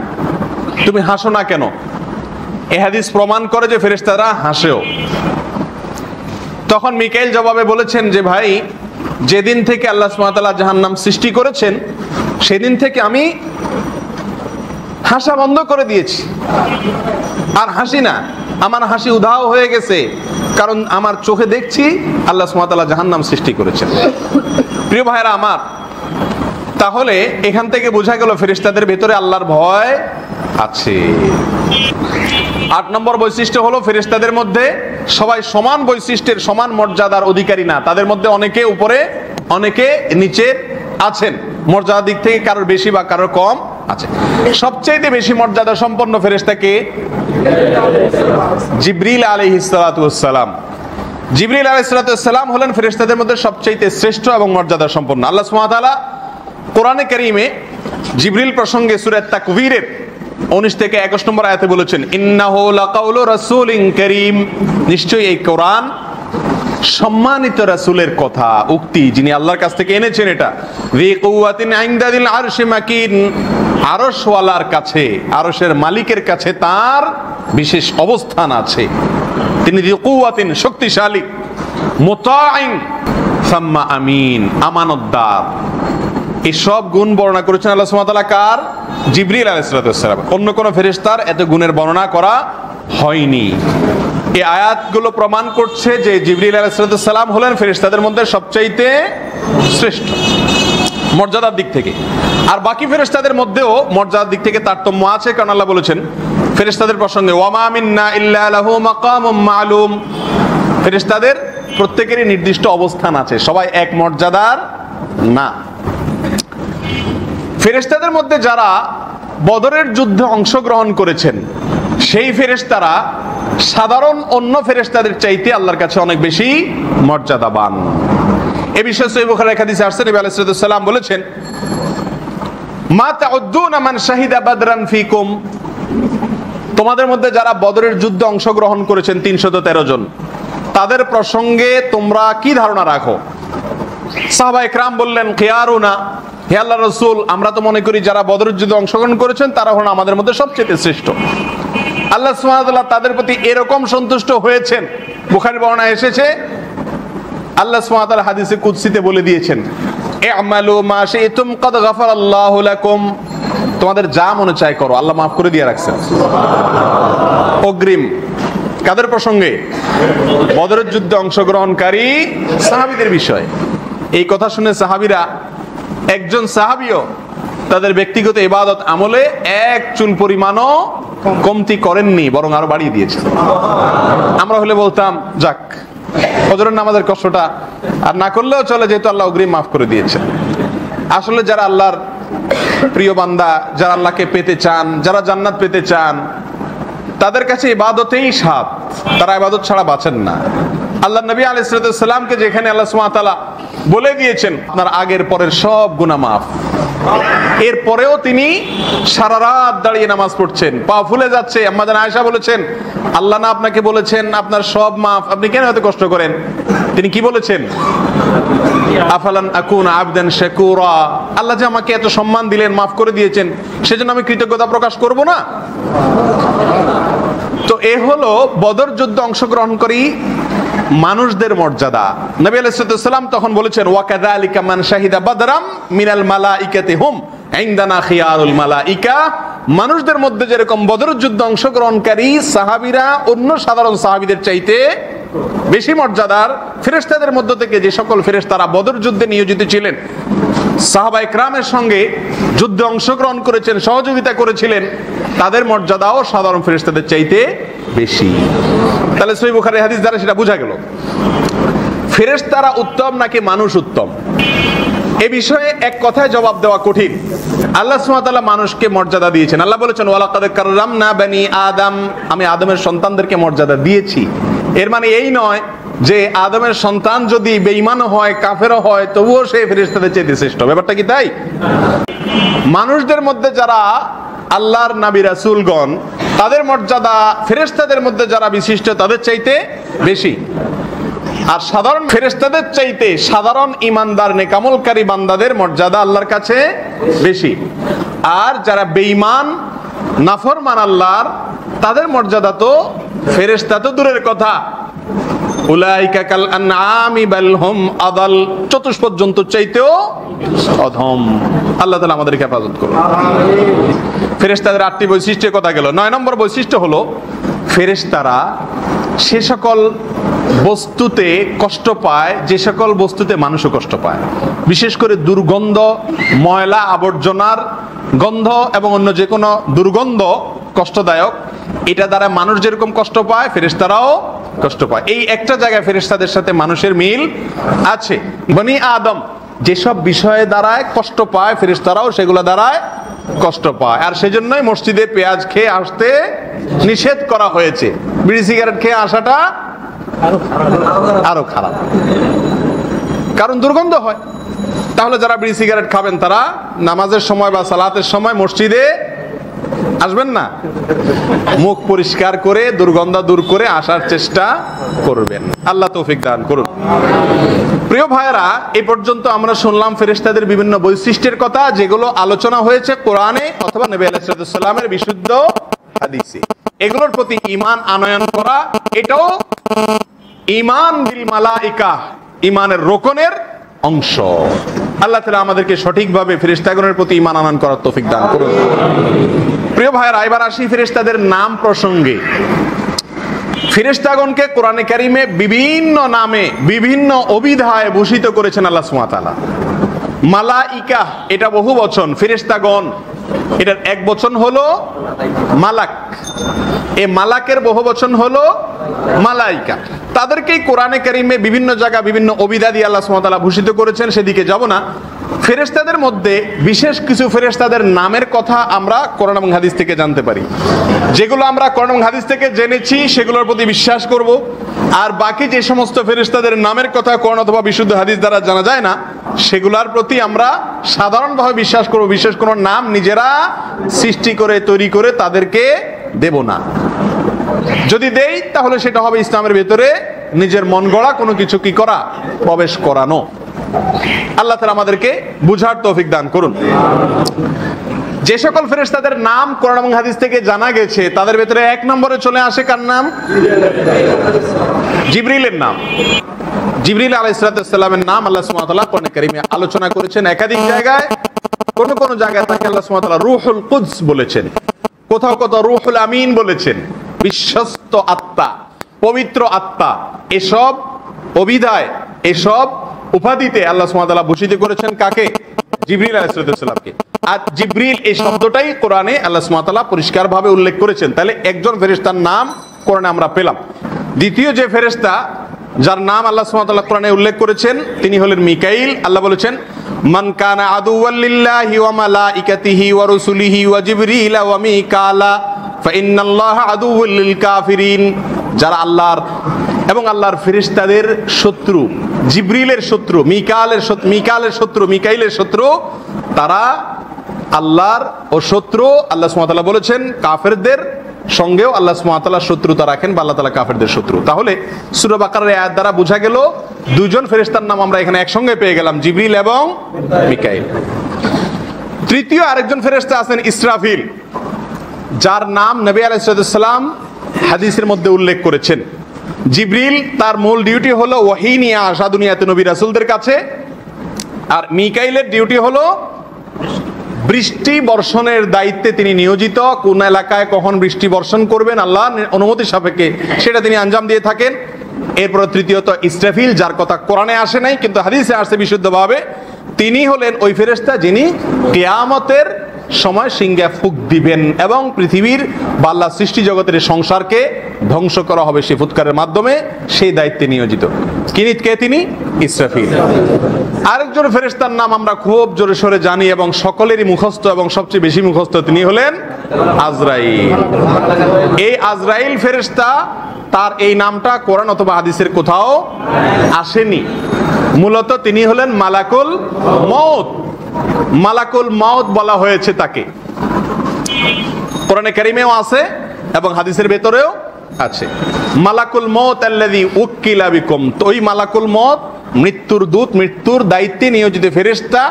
তুমি হাসো না কেন? এই হাদিস প্রমাণ করে যে ফেরেশতারা হাসেও। তখন মিকাইল জবাবে বলেছেন যে, ভাই, যেদিন থেকে আল্লাহ সুবহানাহু ওয়া তাআলা জাহান্নাম সৃষ্টি করেছেন সেদিন থেকে আমি হাসা বন্ধ করে দিয়েছি, আর হাসি না। আমার হাসি উধাও হয়ে গেছে, কারণ আমার চোখে দেখছি আল্লাহ সুবহানাহু ওয়া তাআলা জাহান্নাম সৃষ্টি করেছেন। প্রিয় ভাইরা আমার, তাহলে এখান থেকে বোঝা গেল ফেরেশতাদের ভেতরে আল্লাহর ভয় আছে। 8 নম্বর বৈশিষ্ট্য হলো ফেরেশতাদের মধ্যে সবাই সমান বৈশিষ্ট্যের, সমান মর্যাদার অধিকারী না। তাদের মধ্যে অনেকে উপরে, অনেকে নিচে আছেন। মর্যাদার দিক থেকে কারোর বেশি বা কারোর কম আছে। সবচেয়ে বেশি মর্যাদা সম্পন্ন ফেরেশতা কে? জিবরিল আলাইহিস সালাতু ওয়াস সালাম। জিবরিল আলাইহিস সালাতু ওয়াস সালাম হলেন ফেরেশতাদের মধ্যে সবচেয়ে শ্রেষ্ঠ এবং মর্যাদা সম্পন্ন। আল্লাহ সুবহানাহু ওয়া তাআলা কোরআনে কারীমে জিবরিল প্রসঙ্গে সূরা তাকবীরের 19 থেকে 21 নম্বর আয়াতে বলেছেন, ইন্নাহু লাকাউলু রাসূলিন কারীম, নিশ্চয়ই এই কোরআন সম্মানিত রাসূলের কথা, উক্তি, যিনি আল্লাহর কাছ থেকে এনেছেন। এটা যী কুওয়াতিন ইনদাল আরশি মাকিন, আরশওয়ালার কাছে, আরশের মালিকের কাছে তার বিশেষ অবস্থান আছে। তিনি যী কুওয়াতিন, শক্তিশালী, মুতাইন সাম্মা আমিন, আমানতদার। এই সব গুণ বর্ণনা করেছেন আল্লাহ সুবহানাহু ওয়া তাআলা কার? জিবরিল আলাইহিস সালাম। অন্য কোন ফেরেশতার এত গুণের বর্ণনা করা হয়নি। এই আয়াতগুলো প্রমাণ করছে যে জিবরিল আলাইহিস সালাম হলেন ফেরেশতাদের মধ্যে সবচাইতে শ্রেষ্ঠ মর্যাদার দিক থেকে। আর বাকি ফেরেশতাদের মধ্যেও মর্যাদার দিক থেকে তারতম্য আছে, কারণ আল্লাহ বলেছেন ফেরেশতাদের প্রসঙ্গে, ওয়া মা মিন্না ইল্লা লাহু মাকামুম মা'লুম, ফেরেশতাদের প্রত্যেকেরই নির্দিষ্ট অবস্থান আছে, সবাই এক মর্যাদার না। ফেরেশতাদের মধ্যে যারা বদরের যুদ্ধে অংশগ্রহণ করেছেন সেই ফেরেশতারা সাধারণ অন্য ফেরেশতাদের চাইতে আল্লাহর কাছে অনেক বেশি মর্যাদাবান। এই বিষয়ে সহিহ বুখারীর হাদিসে আসছে, নবী আলাইহিস সালাম বলেছেন, মা তাউদ্দুনা মান শাহিদা বাদরান ফিকুম, তোমাদের মধ্যে যারা বদরের যুদ্ধে অংশগ্রহণ করেছেন 313 জন, তাদের প্রসঙ্গে তোমরা কি ধারণা রাখো? সাহাবা ইকরাম বললেন, খিয়ারুনা, হে আল্লাহর রাসূল, আমরা তো মনে করি যারা বদরের যুদ্ধে অংশগ্রহণ করেছেন তারা হলো আমাদের মধ্যে সবচেয়ে শ্রেষ্ঠ। আল্লাহ সুবহানাহু ওয়া তাআলা তাদের প্রতি এরকম সন্তুষ্ট হয়েছেন, বুখারীর বর্ণনায় এসেছে, আল্লাহ সুবহানাহু ওয়া তাআলা হাদিসে কুদসিতে বলে দিয়েছেন, ই'মালু মা শি'তুম ক্বাদ গাফারাল্লাহু লাকুম, তোমাদের যা মনে চায় করো, আল্লাহ মাফ করে দিয়ে রাখছেন। অগ্রিম কাদের প্রসঙ্গে? বদরের যুদ্ধে অংশগ্রহণকারী সাহাবীদের বিষয়। এই কথা শুনে সাহাবীরা, একজন সাহাবীও তাদের ব্যক্তিগত ইবাদত আমলে এক চুল পরিমাণও কমতি করেননি, বরং আরো বাড়িয়ে দিয়েছেন। আমরা হলে বলতাম, যাক, ফজরের নামাজের কষ্টটা আর না করলেও চলে, যেহেতু আল্লাহ অগ্রিম মাফ করে দিয়েছেন। আসলে যারা আল্লাহর প্রিয় বান্দা, যারা আল্লাহকে পেতে চান, যারা জান্নাত পেতে চান, তাদের কাছে ইবাদতেই স্বাদ, তারা ইবাদত ছাড়া বাঁচেন না। আল্লাহ নবী আলাইহিস সালামকে যেখানে আল্লাহ সুবহানাহু ওয়া তাআলা বলে দিয়েছেন আপনার আগের পরের সব গুনাহ মাফ, এরপরেও তিনি সারা রাত দাঁড়িয়ে নামাজ পড়ছেন, পা ফুলে যাচ্ছে। আম্মা জান আয়েশা বলেছেন, আল্লাহ না আপনাকে বলেছেন আপনার সব মাফ, আপনি কেন এত কষ্ট করেন? তিনি কি বলেছেন? আফালান আকুনা আবদান শাকুরা, আল্লাহ যে আমাকে এত সম্মান দিলেন, মাফ করে দিয়েছেন, সেজন্য আমি কৃতজ্ঞতা প্রকাশ করব না? তো এ হলো বদর যুদ্ধে অংশগ্রহণকারী মানুষদের মর্যাদা। নবী আলাইহিস সালাম তখন বলেছেন, ওয়া কাযালিকা মান শাহিদা বাদরাম মিনাল মালাইকাতি হুম ইনদানা খিয়ারুল মালাইকা, মানুষদের মধ্যে যেরকম বদর যুদ্ধে অংশগ্রহণকারী সাহাবীরা অন্য সাধারণ সাহাবীদের চাইতে বেশি মর্যাদার, ফেরেশতাদের মধ্য থেকে যে সকল ফেরেশতারা বদর যুদ্ধে নিয়োজিত ছিলেন, সাহাবা ইকরামের সঙ্গে যুদ্ধে অংশগ্রহণ করেছেন, সহযোগিতা করেছিলেন, তাদের মর্যাদাও সাধারণ ফেরেশতাদের চাইতে বেশি। তাহলে সহিহ বুখারীর হাদিস দ্বারা সেটা বোঝা গেল। ফেরেশতারা উত্তম নাকি মানুষ উত্তম, এ বিষয়ে এক কথায় জবাব দেওয়া কঠিন। আল্লাহ সুবহানাহু ওয়া তাআলা মানুষকে মর্যাদা দিয়েছেন। আল্লাহ বলেছেন, ওয়ালাকাদ কাররামনা বানি আদম, আমি আদমের সন্তানদেরকে মর্যাদা দিয়েছি। এর মানে এই নয় যে আদমের সন্তান যদি বেঈমান হয়, কাফেরও হয়, তবুও সে ফেরেশতাদের চাইতে শ্রেষ্ঠ। ব্যাপারটা কি তাই? মানুষদের মধ্যে যারা আল্লাহর নবী রাসূলগণ, তাদের মর্যাদা ফেরেশতাদের মধ্যে যারা বিশিষ্ট তাদের চাইতে বেশি। আর সাধারণ ফেরেশতাদের চাইতে সাধারণ ঈমানদার নেকামলকারী বান্দাদের মর্যাদা আল্লাহর কাছে বেশি। আর যারা বেঈমান, নাফরমান আল্লাহর, তাদের মর্যাদা তো ফেরেশতা তো দূরের কথা, উলাইকা কাল আনআমি বাল হুম আদাল, চতুষ্পদ জন্তুর চাইতেও অধম। আল্লাহ তাআলা আমাদেরকে হেফাজত করুন। ফেরেশতাদের 8টি বৈশিষ্ট্যের কথা গেল। 9 নম্বর বৈশিষ্ট্য হলো, ফেরেশতারা সে সকল বস্তুতে কষ্ট পায় যে সকল বস্তুতে মানুষও কষ্ট পায়। বিশেষ করে দুর্গন্ধ, ময়লা আবর্জনার গন্ধ এবং অন্য যে কোনো দুর্গন্ধ কষ্টদায়ক, এটা দ্বারা মানুষ যেরকম কষ্ট পায় ফেরেশতারাও কষ্ট পায়। এই একটা জায়গায় ফেরেশতাদের সাথে মানুষের মিল আছে। বনি আদম যেসব বিষয়ে দ্বারায় কষ্ট পায়, ফেরেশতারাও সেগুলো দ্বারায় কষ্ট পায়। আর সেজন্যই মসজিদে পেঁয়াজ খেয়ে আসতে নিষেধ করা হয়েছে। বিড়ি সিগারেট খেয়ে আসাটা আরো খারাপ, কারণ দুর্গন্ধ হয়। তাহলে যারা বিড়ি সিগারেট খাবেন তারা নামাজের সময় বা সালাতের সময় মসজিদে আসবেন না, মুখ পরিষ্কার করে দুর্গন্ধ দূর করে আসার চেষ্টা করবেন। আল্লাহ তৌফিক দান করুন। প্রিয় ভাইরা, এই পর্যন্ত আমরা শুনলাম ফেরেশতাদের বিভিন্ন বৈশিষ্ট্যের কথা, যেগুলো আলোচনা হয়েছে কোরআনে অথবা নবী আলাইহিস সালামের বিশুদ্ধ হাদিসে। এগুলোর প্রতি ঈমান আনয়ন করা, এটাও ঈমান বিল মালাইকা, ঈমানের রোকনের অংশ। আল্লাহ তাআলা আমাদেরকে সঠিকভাবে ফেরেশতাগণের প্রতি ঈমান আনয়ন করার তৌফিক দান করুন। প্রিয় ভাইরা, এবার আসি ফেরেশতাদের নাম প্রসঙ্গে। ফেরেশতাগণকে কোরআনে কারিমে বিভিন্ন নামে বিভিন্ন অভিধায় ভূষিত করেছেন আল্লাহ সুবহানাহু ওয়া তাআলা। মালাইকা এটা বহু বচন, ফেরেশতাগণ এটার এক বচন হলো মালাক, এই মালাকের বহু বচন হলো মালাইকা। তাদেরকেই কোরআনে কারিমে বিভিন্ন জায়গা বিভিন্ন অভিধা দিয়ে আল্লাহ সুবহানাহু ওয়া তাআলা ভূষিত করেছেন, সেদিকে যাব না। ফেরেশতাদের মধ্যে বিশেষ কিছু ফেরেশতাদের নামের কথা আমরা কোরআন এবং হাদিস থেকে জানতে পারি। যেগুলো আমরা কোরআন এবং হাদিস থেকে জেনেছি সেগুলোর প্রতি বিশ্বাস করব। আর বাকি যে সমস্ত ফেরেশতাদের নামের কথা কোরআন অথবা বিশুদ্ধ হাদিস দ্বারা জানা যায় না, সেগুলোর প্রতি আমরা সাধারণভাবে বিশ্বাস করব। বিশেষ কোনো নাম নিজেরা সৃষ্টি করে তৈরি করে তাদেরকে দেব না। যদি দেই তাহলে সেটা হবে ইসলামের ভেতরে নিজের মন গড়া কোনো কিছু কি করা, প্রবেশ করানো। আল্লাহ তাআলা আমাদেরকে বুঝার তৌফিক দান করুন। যে সকল ফেরেশতাদের নাম কোরআন এবং হাদিস থেকে জানা গেছে তাদের ভেতরে এক নম্বরে চলে আসে কার নাম? জিবরিলের নাম। জিবরিল আলাইহিস সালামের নাম আল্লাহ সুবহানাহু ওয়া তাআলা কোরআনে কারীমে আলোচনা করেছেন একাধিক জায়গায়। কোন কোন জায়গায় তাকে আল্লাহ সুবহানাহু ওয়া তাআলা রূহুল কুদস বলেছেন, কোথাও কোথাও রূহুল আমিন বলেছেন, বিশ্বস্ত আত্মা, পবিত্র আত্মা। এসব অভিধায়, এসব উপাধিতে আল্লাহ সুবহানাহু ওয়া তাআলা ভূষিত করেছেন কাকে? জিবরিল আলাইহিস সালামকে। আর জিবরিল এই শব্দটাই কোরআনে আল্লাহ সুবহানাহু ওয়া তাআলা পরিষ্কারভাবে উল্লেখ করেছেন। তাহলে একজন ফেরেশতার নাম কোরআনে আমরা পেলাম। দ্বিতীয় যে ফেরেশতা যার নাম আল্লাহ সুবহানাহু ওয়া তাআলা কোরআনে উল্লেখ করেছেন তিনি হলেন মিকাইল। আল্লাহ বলেছেন মান কানা আদুওয়াল লিল্লাহি ওয়া মালাইকাতিহি ওয়া রুসুলিহি ওয়া জিবরিল ওয়া মিকালা ফা ইন্নাল্লাহা আদুউল লিল কাফিরিন। যারা আল্লাহর এবং আল্লাহর ফেরেশতাদের শত্রু, জিবরিলের শত্রু, মিকাইলের শত্রু, তারা আল্লাহর ও শত্রু। আল্লাহ সুবহানাহু ওয়া তাআলা বলেছেন কাফেরদের সঙ্গেও আল্লাহ সুবহানাহু ওয়া তাআলা শত্রুতা রাখেন বা আল্লাহ তাআলা কাফেরদের শত্রু। তাহলে সূরা বাকারার আয়াত দ্বারা বোঝা গেল দুজন ফেরেশতার নাম আমরা এখানে একসঙ্গে পেয়ে গেলাম, জিবরিল এবং মিকাইল। তৃতীয় আরেকজন ফেরেশতা আছেন ইসরাফিল, যার নাম নবী আলাইহিস সালাম হাদিসের মধ্যে উল্লেখ করেছেন। জিবরিল তার মূল ডিউটি হলো ওহী নিয়ে আসা দুনিয়াতে নবী রাসূলদের কাছে, আর মিকাইলের ডিউটি হলো বৃষ্টি বর্ষণের দায়িত্বে তিনি নিয়োজিত। কোন এলাকায় কখন বৃষ্টি বর্ষণ করবেন আল্লাহর অনুমতি সাপেক্ষে সেটা তিনি আঞ্জাম দিয়ে থাকেন। এরপর তৃতীয়ত ইসরাফিল, যার কথা কোরআনে আসে নাই কিন্তু হাদিসে আসছে বিশুদ্ধভাবে। তিনি হলেন ওই ফেরেশতা যিনি কিয়ামতের সময় সিংহে ফুঁক দিবেন এবং পৃথিবীর বা আল্লাহর সৃষ্টি জগতের সংসারকে ধ্বংস করা হবে সেই ফুৎকারের মাধ্যমে। সেই দায়িত্বে নিয়োজিত কে? তিনি ইসরাফিল। আরেকজন ফেরেশতার নাম আমরা খুব জোরে সোরে জানি এবং সকলেরই মুখস্থ এবং সবচেয়ে বেশি মুখস্থ, তিনি হলেন আজরাইল। এই আজরাইল ফেরেশতা, তার এই নামটা কোরআন অথবা হাদিসের কোথাও আসেনি। মূলত তিনি হলেন মালাকুল মউত। মালাকুল মউত বলা হয়েছে তাকে, কোরআনে কারীমেও আছে এবং হাদিসের ভেতরেও আছে। মালাকুল মউত আল্লাযী উক্কিলা বিকুম। তো ওই মালাকুল মউত মৃত্যুর দূত, মৃত্যুর দায়িত্বে নিয়োজিত ফেরেশতা,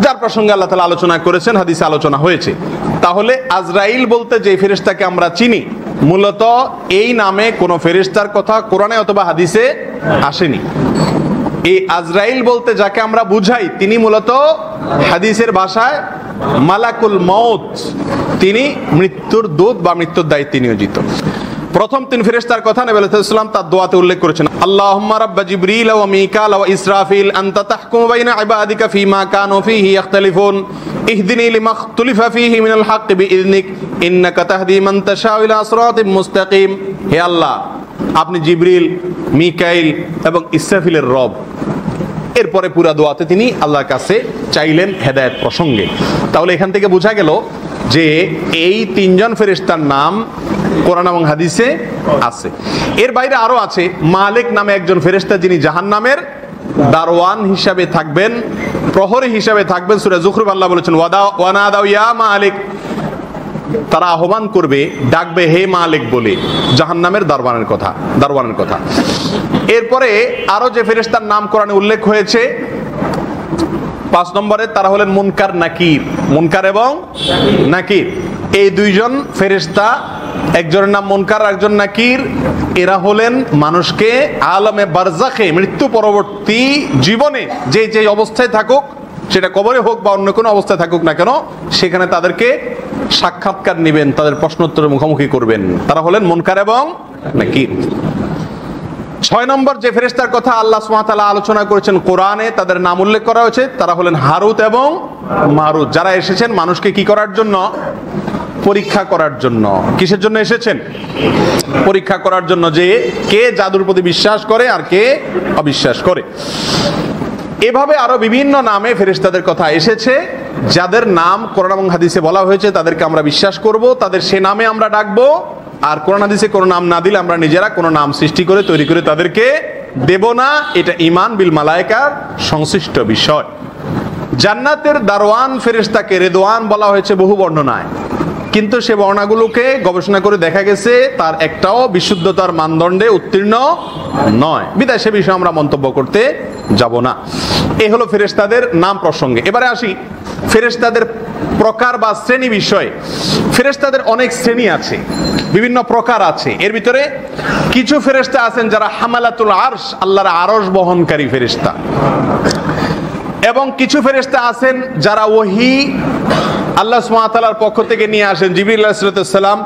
যার প্রসঙ্গে আল্লাহ তাআলা আলোচনা করেছেন, হাদিসে আলোচনা হয়েছে। তাহলে আজরাইল বলতে যে ফেরেশতাকে আমরা চিনি, মূলত এই নামে কোনো ফেরেশতার কথা কোরআনে অথবা হাদিসে আসেনি। এই আজরাইল বলতে যাকে আমরা বুঝাই তিনি মূলত হাদিসের ভাষায় মালাকুল মউত, তিনি মৃত্যুর দূত বা মৃত্যুর দায়িত্বে নিয়োজিত। প্রথম তিন ফেরেশতার কথা নবী আলাইহিস সালাম তার দোয়াতে উল্লেখ করেছেন, আল্লাহুম্মা রাব্বা জিবরিল ওয়া মিকাল ওয়া ইসরাফিল আনতা তাহকুমু বাইনা ইবাদিকা ফীমা কানু ফীহি ইখতালিফুন ইহদিনি লিমা ইখতালাফা ফীহি মিনাল হক বিইذনিক ইন্নাকা তাহদি মান তাশাউ ইলা সিরাতিম মুস্তাকিম। হে আল্লাহ, আপনি জিবরিল, মিকাইল এবং ইসরাফিলের রব। এরপরে পুরা দোয়াতে তিনি আল্লাহর কাছে চাইলেন হেদায়েত প্রসঙ্গে। তাহলে এখান থেকে বোঝা গেল যে এই তিনজন ফেরেশতার নাম কোরআন এবং হাদিসে আছে। এর বাইরে আরো আছে মালিক নামে একজন ফেরেশতা, যিনি জাহান্নামের দারওয়ান হিসাবে থাকবেন, প্রহরী হিসাবে থাকবেন। সূরা যুখরুফ আল্লাহ বলেছেন ওয়ানাদাউ ইয়া মালিক, তারা আহ্বান করবে, ডাকবে হে মালিক বলে, জাহান্নামের দারওয়ানের কথা। এরপরে আরো যে ফেরেশতার নাম কোরআনে উল্লেখ হয়েছে 5 নম্বরে, তারা হলেন মুনকার নাকির। মুনকার এবং নাকির এই দুইজন ফেরেশতা, একজনের নাম মুনকার, একজন নাকির। এরা হলেন মানুষকে আলমে বারজাখে, মৃত্যু পরবর্তী জীবনে যে যে অবস্থায় থাকুক, সেটা কবরে হোক বা অন্য কোনো অবস্থায় থাকুক না কেন, সেখানে তাদেরকে সাক্ষাৎকার নেবেন, তাদের প্রশ্নোত্তরের মুখোমুখি করবেন। তারা হলেন মুনকার এবং নাকির। 6 নম্বর যে ফেরেশতার কথা আল্লাহ সুবহানাহু ওয়া তাআলা আলোচনা করেছেন কোরআনে, তাদের নাম উল্লেখ করা হয়েছে, তারা হলেন হারুত এবং মারুত। যারা এসেছেন মানুষকে কি করার জন্য? পরীক্ষা করার জন্য। কিসের জন্য এসেছেন? পরীক্ষা করার জন্য যে কে জাদুর প্রতি বিশ্বাস করে আর কে অবিশ্বাস করে। এভাবে আরো বিভিন্ন নামে ফেরেশতাদের কথা এসেছে, যাদের নাম কোরআন এবং হাদিসে বলা হয়েছে তাদেরকে আমরা বিশ্বাস করব, তাদের সে নামে আমরা ডাকবো। আর কোরআন হাদিসে কোনো নাম না দিলে আমরা নিজেরা কোনো নাম সৃষ্টি করে তৈরি করে তাদেরকে দেব না। এটা ঈমান বিল মালায়েকার সংশ্লিষ্ট বিষয়। জান্নাতের দারওয়ান ফেরেশতাকে রেদওয়ান বলা হয়েছে বহু বর্ণনায়, কিন্তু সে বর্ণনাগুলোকে গবেষণা করে দেখা গেছে তার একটাও বিশুদ্ধতার মানদণ্ডে উত্তীর্ণ নয়, বিধায় সে বিষয়ে আমরা মন্তব্য করতে যাব না। এই হলো ফেরেশতাদের নাম প্রসঙ্গে। এবারে আসি ফেরেশতাদের প্রকার বা শ্রেণী বিষয়ে। ফেরেশতাদের অনেক শ্রেণী আছে, বিভিন্ন প্রকার আছে। এর ভিতরে কিছু ফেরেশতা আছেন যারা হামালাতুল আরশ, আল্লাহর আরশ বহনকারী ফেরেশতা, এবং কিছু ফেরেশতা আছেন যারা ওহী আল্লাহ সুবহানাহু ওয়া তাআলার পক্ষ থেকে নিয়ে আসেন, জিবরিল আলাইহিস সালাম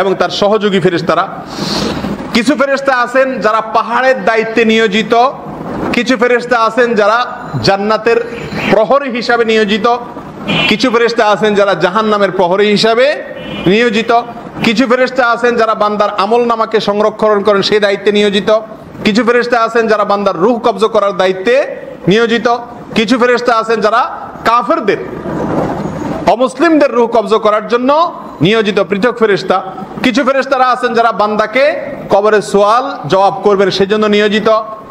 এবং তার সহযোগী ফেরেশতারা। কিছু ফেরেশতা আছেন যারা পাহাড়ের দায়িত্বে নিয়োজিত, কিছু ফেরেশতা আছেন যারা জান্নাতের প্রহরী হিসাবে নিয়োজিত, কিছু ফেরেশতা আছেন যারা জাহান্নামের প্রহরী হিসাবে নিয়োজিত, কিছু ফেরেশতা আছেন যারা বান্দার আমলনামাকে সংরক্ষণ করেন সেই দায়িত্বে নিয়োজিত, কিছু ফেরেশতা আছেন যারা বান্দার রূহ কবজ করার দায়িত্বে নিয়োজিত, কিছু ফেরেশতা আছেন যারা কাফেরদের, অমুসলিমদের রূহ কবজ করার জন্য নিয়োজিত পৃথক ফেরেশতা, কিছু ফেরেশতারা আছেন যারা বান্দাকে কবরে সওয়াল জবাব করবেন সেজন্য নিয়োজিত,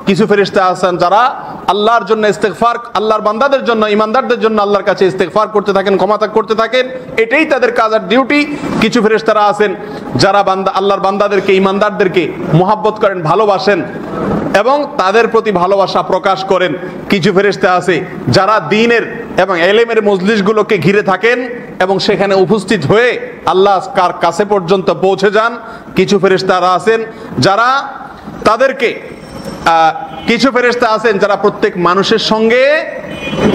কিছু ফেরেশতা আছেন যারা আল্লাহর জন্য ইস্তেগফার, আল্লাহর বান্দাদের জন্য, ইমানদারদের জন্য আল্লাহর কাছে ইস্তেগফার করতে থাকেন, ক্ষমা করতে থাকেন, এটাই তাদের কাজ আর ডিউটি। কিছু ফেরেশতারা আছেন যারা আল্লাহর বান্দাদেরকে, ইমানদারদেরকে মুহাব্বত করেন, ভালোবাসেন এবং তাদের প্রতি ভালোবাসা প্রকাশ করেন। কিছু ফেরেশতা আছে যারা দ্বীনের এবং ইলমের মজলিসগুলোকে ঘিরে থাকেন এবং সেখানে উপস্থিত হয়ে আল্লাহর কাছে পর্যন্ত পৌঁছে যান। কিছু ফেরেশতারা আছেন যারা তাদেরকে কিছু ফেরেশতা আছেন যারা প্রত্যেক মানুষের সঙ্গে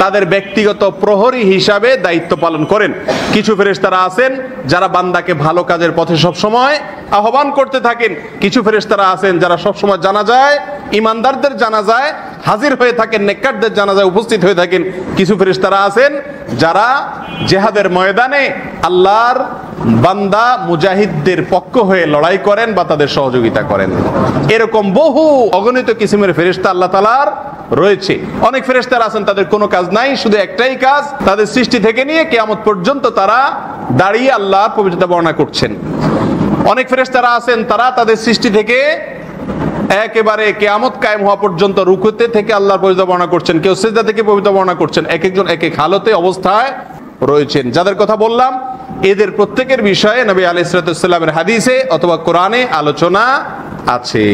তাদের ব্যক্তিগত প্রহরী হিসাবে দায়িত্ব পালন করেন। কিছু ফেরেশতারা আছেন যারা বান্দাকে ভালো কাজের পথে সব সময় আহ্বান করতে থাকেন। কিছু ফেরেশতারা আছেন যারা সব সময় জানাজায়, ইমানদারদের জানাজায় হাজির হয়ে থাকেন, নেককারদের জানাজায় উপস্থিত হয়ে থাকেন। কিছু ফেরেশতারা আছেন যারা জিহাদের ময়দানে আল্লাহর বান্দা মুজাহিদদের পক্ষ হয়ে লড়াই করেন বা তাদের সহযোগিতা করেন। এরকম বহু অগণিত কিসিমের ফেরেশতা আল্লাহ তাআলার রয়েছে। অনেক ফেরেশতারা আছেন তাদের কোনো কাজ নাই, শুধু একটাই কাজ, তাদের সৃষ্টি থেকে নিয়ে কিয়ামত পর্যন্ত তারা দাঁড়িয়ে আল্লাহর পবিত্রতা বর্ণনা করছেন। অনেক ফেরেশতারা আছেন তারা তাদের সৃষ্টি থেকে একেবারে কিয়ামত কায়েম হওয়া পর্যন্ত রুকুতে থেকে আল্লাহর পবিত্রতা বর্ণনা করছেন, কেউ সিজদা থেকে পবিত্রতা বর্ণনা করছেন। এক একজন এক এক হালতে অবস্থায় রয়েছেন। যাদের কথা বললাম এদের প্রত্যেকের বিষয়ে নবী আলাইহিস সালামের হাদিসে অথবা কোরআনে আলোচনা আছে।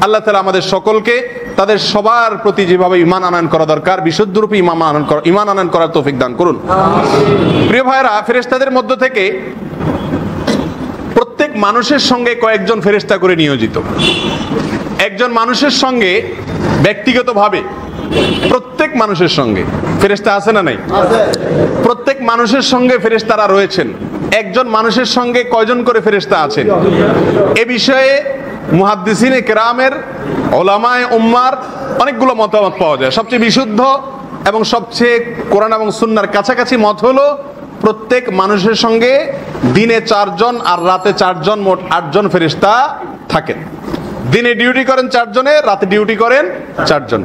আল্লাহ তাআলা আমাদের সকলকে তাদের সবার প্রতি যেভাবে ঈমান আনয়ন করা দরকার বিশুদ্ধরূপে ঈমান আনয়ন করার তৌফিক দান করুন। প্রিয় ভাইরা, ফেরেশতাদের মধ্য থেকে প্রত্যেক মানুষের সঙ্গে কয়েকজন ফেরেশতা করে নিয়োজিত। একজন মানুষের সঙ্গে ব্যক্তিগতভাবে প্রত্যেক মানুষের সঙ্গে ফেরেশতা আছে না নাই? প্রত্যেক মানুষের সঙ্গে ফেরেশতারা রয়েছেন। একজন মানুষের সঙ্গে কয়জন করে ফেরেশতা আছেন এ বিষয়ে মুহাদ্দিসিনে কেরামের, উলামায়ে উম্মার অনেকগুলো মতামত পাওয়া যায়। সবচেয়ে বিশুদ্ধ এবং সবচেয়ে কোরআন এবং সুন্নাহর কাছাকাছি মত হলো প্রত্যেক মানুষের সঙ্গে দিনে 4 জন আর রাতে 4 জন, মোট 8 জন ফেরেশতা থাকেন। দিনে ডিউটি করেন 4 জনে, রাতে ডিউটি করেন 4 জন।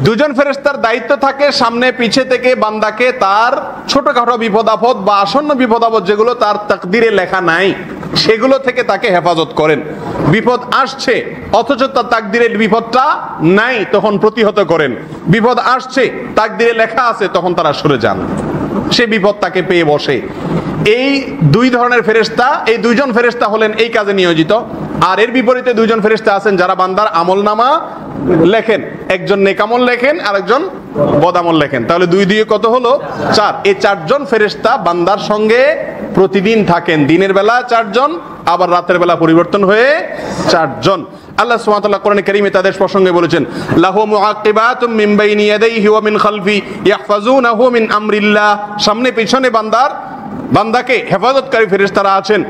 2 জন ফেরেশতার দায়িত্ব থাকে সামনে পিছে থেকে বান্দাকে তার ছোটখাটো বিপদ আপদ বা আসন্ন বিপদ আপদ যেগুলো তার তাকদিরে লেখা নাই সেগুলো থেকে তাকে হেফাজত করেন। বিপদ আসছে অথচ তার তাকদিরে বিপদটা নাই, তখন প্রতিহত করেন। বিপদ আসছে তাকদিরে লেখা আছে, তখন তারা সরে যান, সে বিপদ তাকে পেয়ে বসে। এই 2 ধরনের ফেরেশতা, এই 2 জন ফেরেশতা হলেন এই কাজে নিয়োজিত। আর এর বিপরীতে 2 জন ফেরেশতা আছেন যারা বান্দার আমলনামা লেখেন। একজন নেকামল লেখেন আর একজন বদামল লেখেন। তাহলে 2 দিয়ে কত হলো? 4। এই 4 জন ফেরেশতা বান্দার সঙ্গে প্রতিদিন থাকেন। দিনের বেলা 4 জন, আবার রাতের বেলা পরিবর্তন হয়ে 4 জন। আল্লাহ সুবহানাহু ওয়া তাআলা কোরআনে কারীমে তাদের প্রসঙ্গে বলেছেন, লাহু মুআকিবাতুম মিন বাইনি ইয়াদাইহি ওয়া মিন খালফি ইয়াহফাজুনাহু মিন আমরিল্লাহ। সামনে পিছনে বান্দাকে হেফাজতকারী ফেরেশতারা আছেন।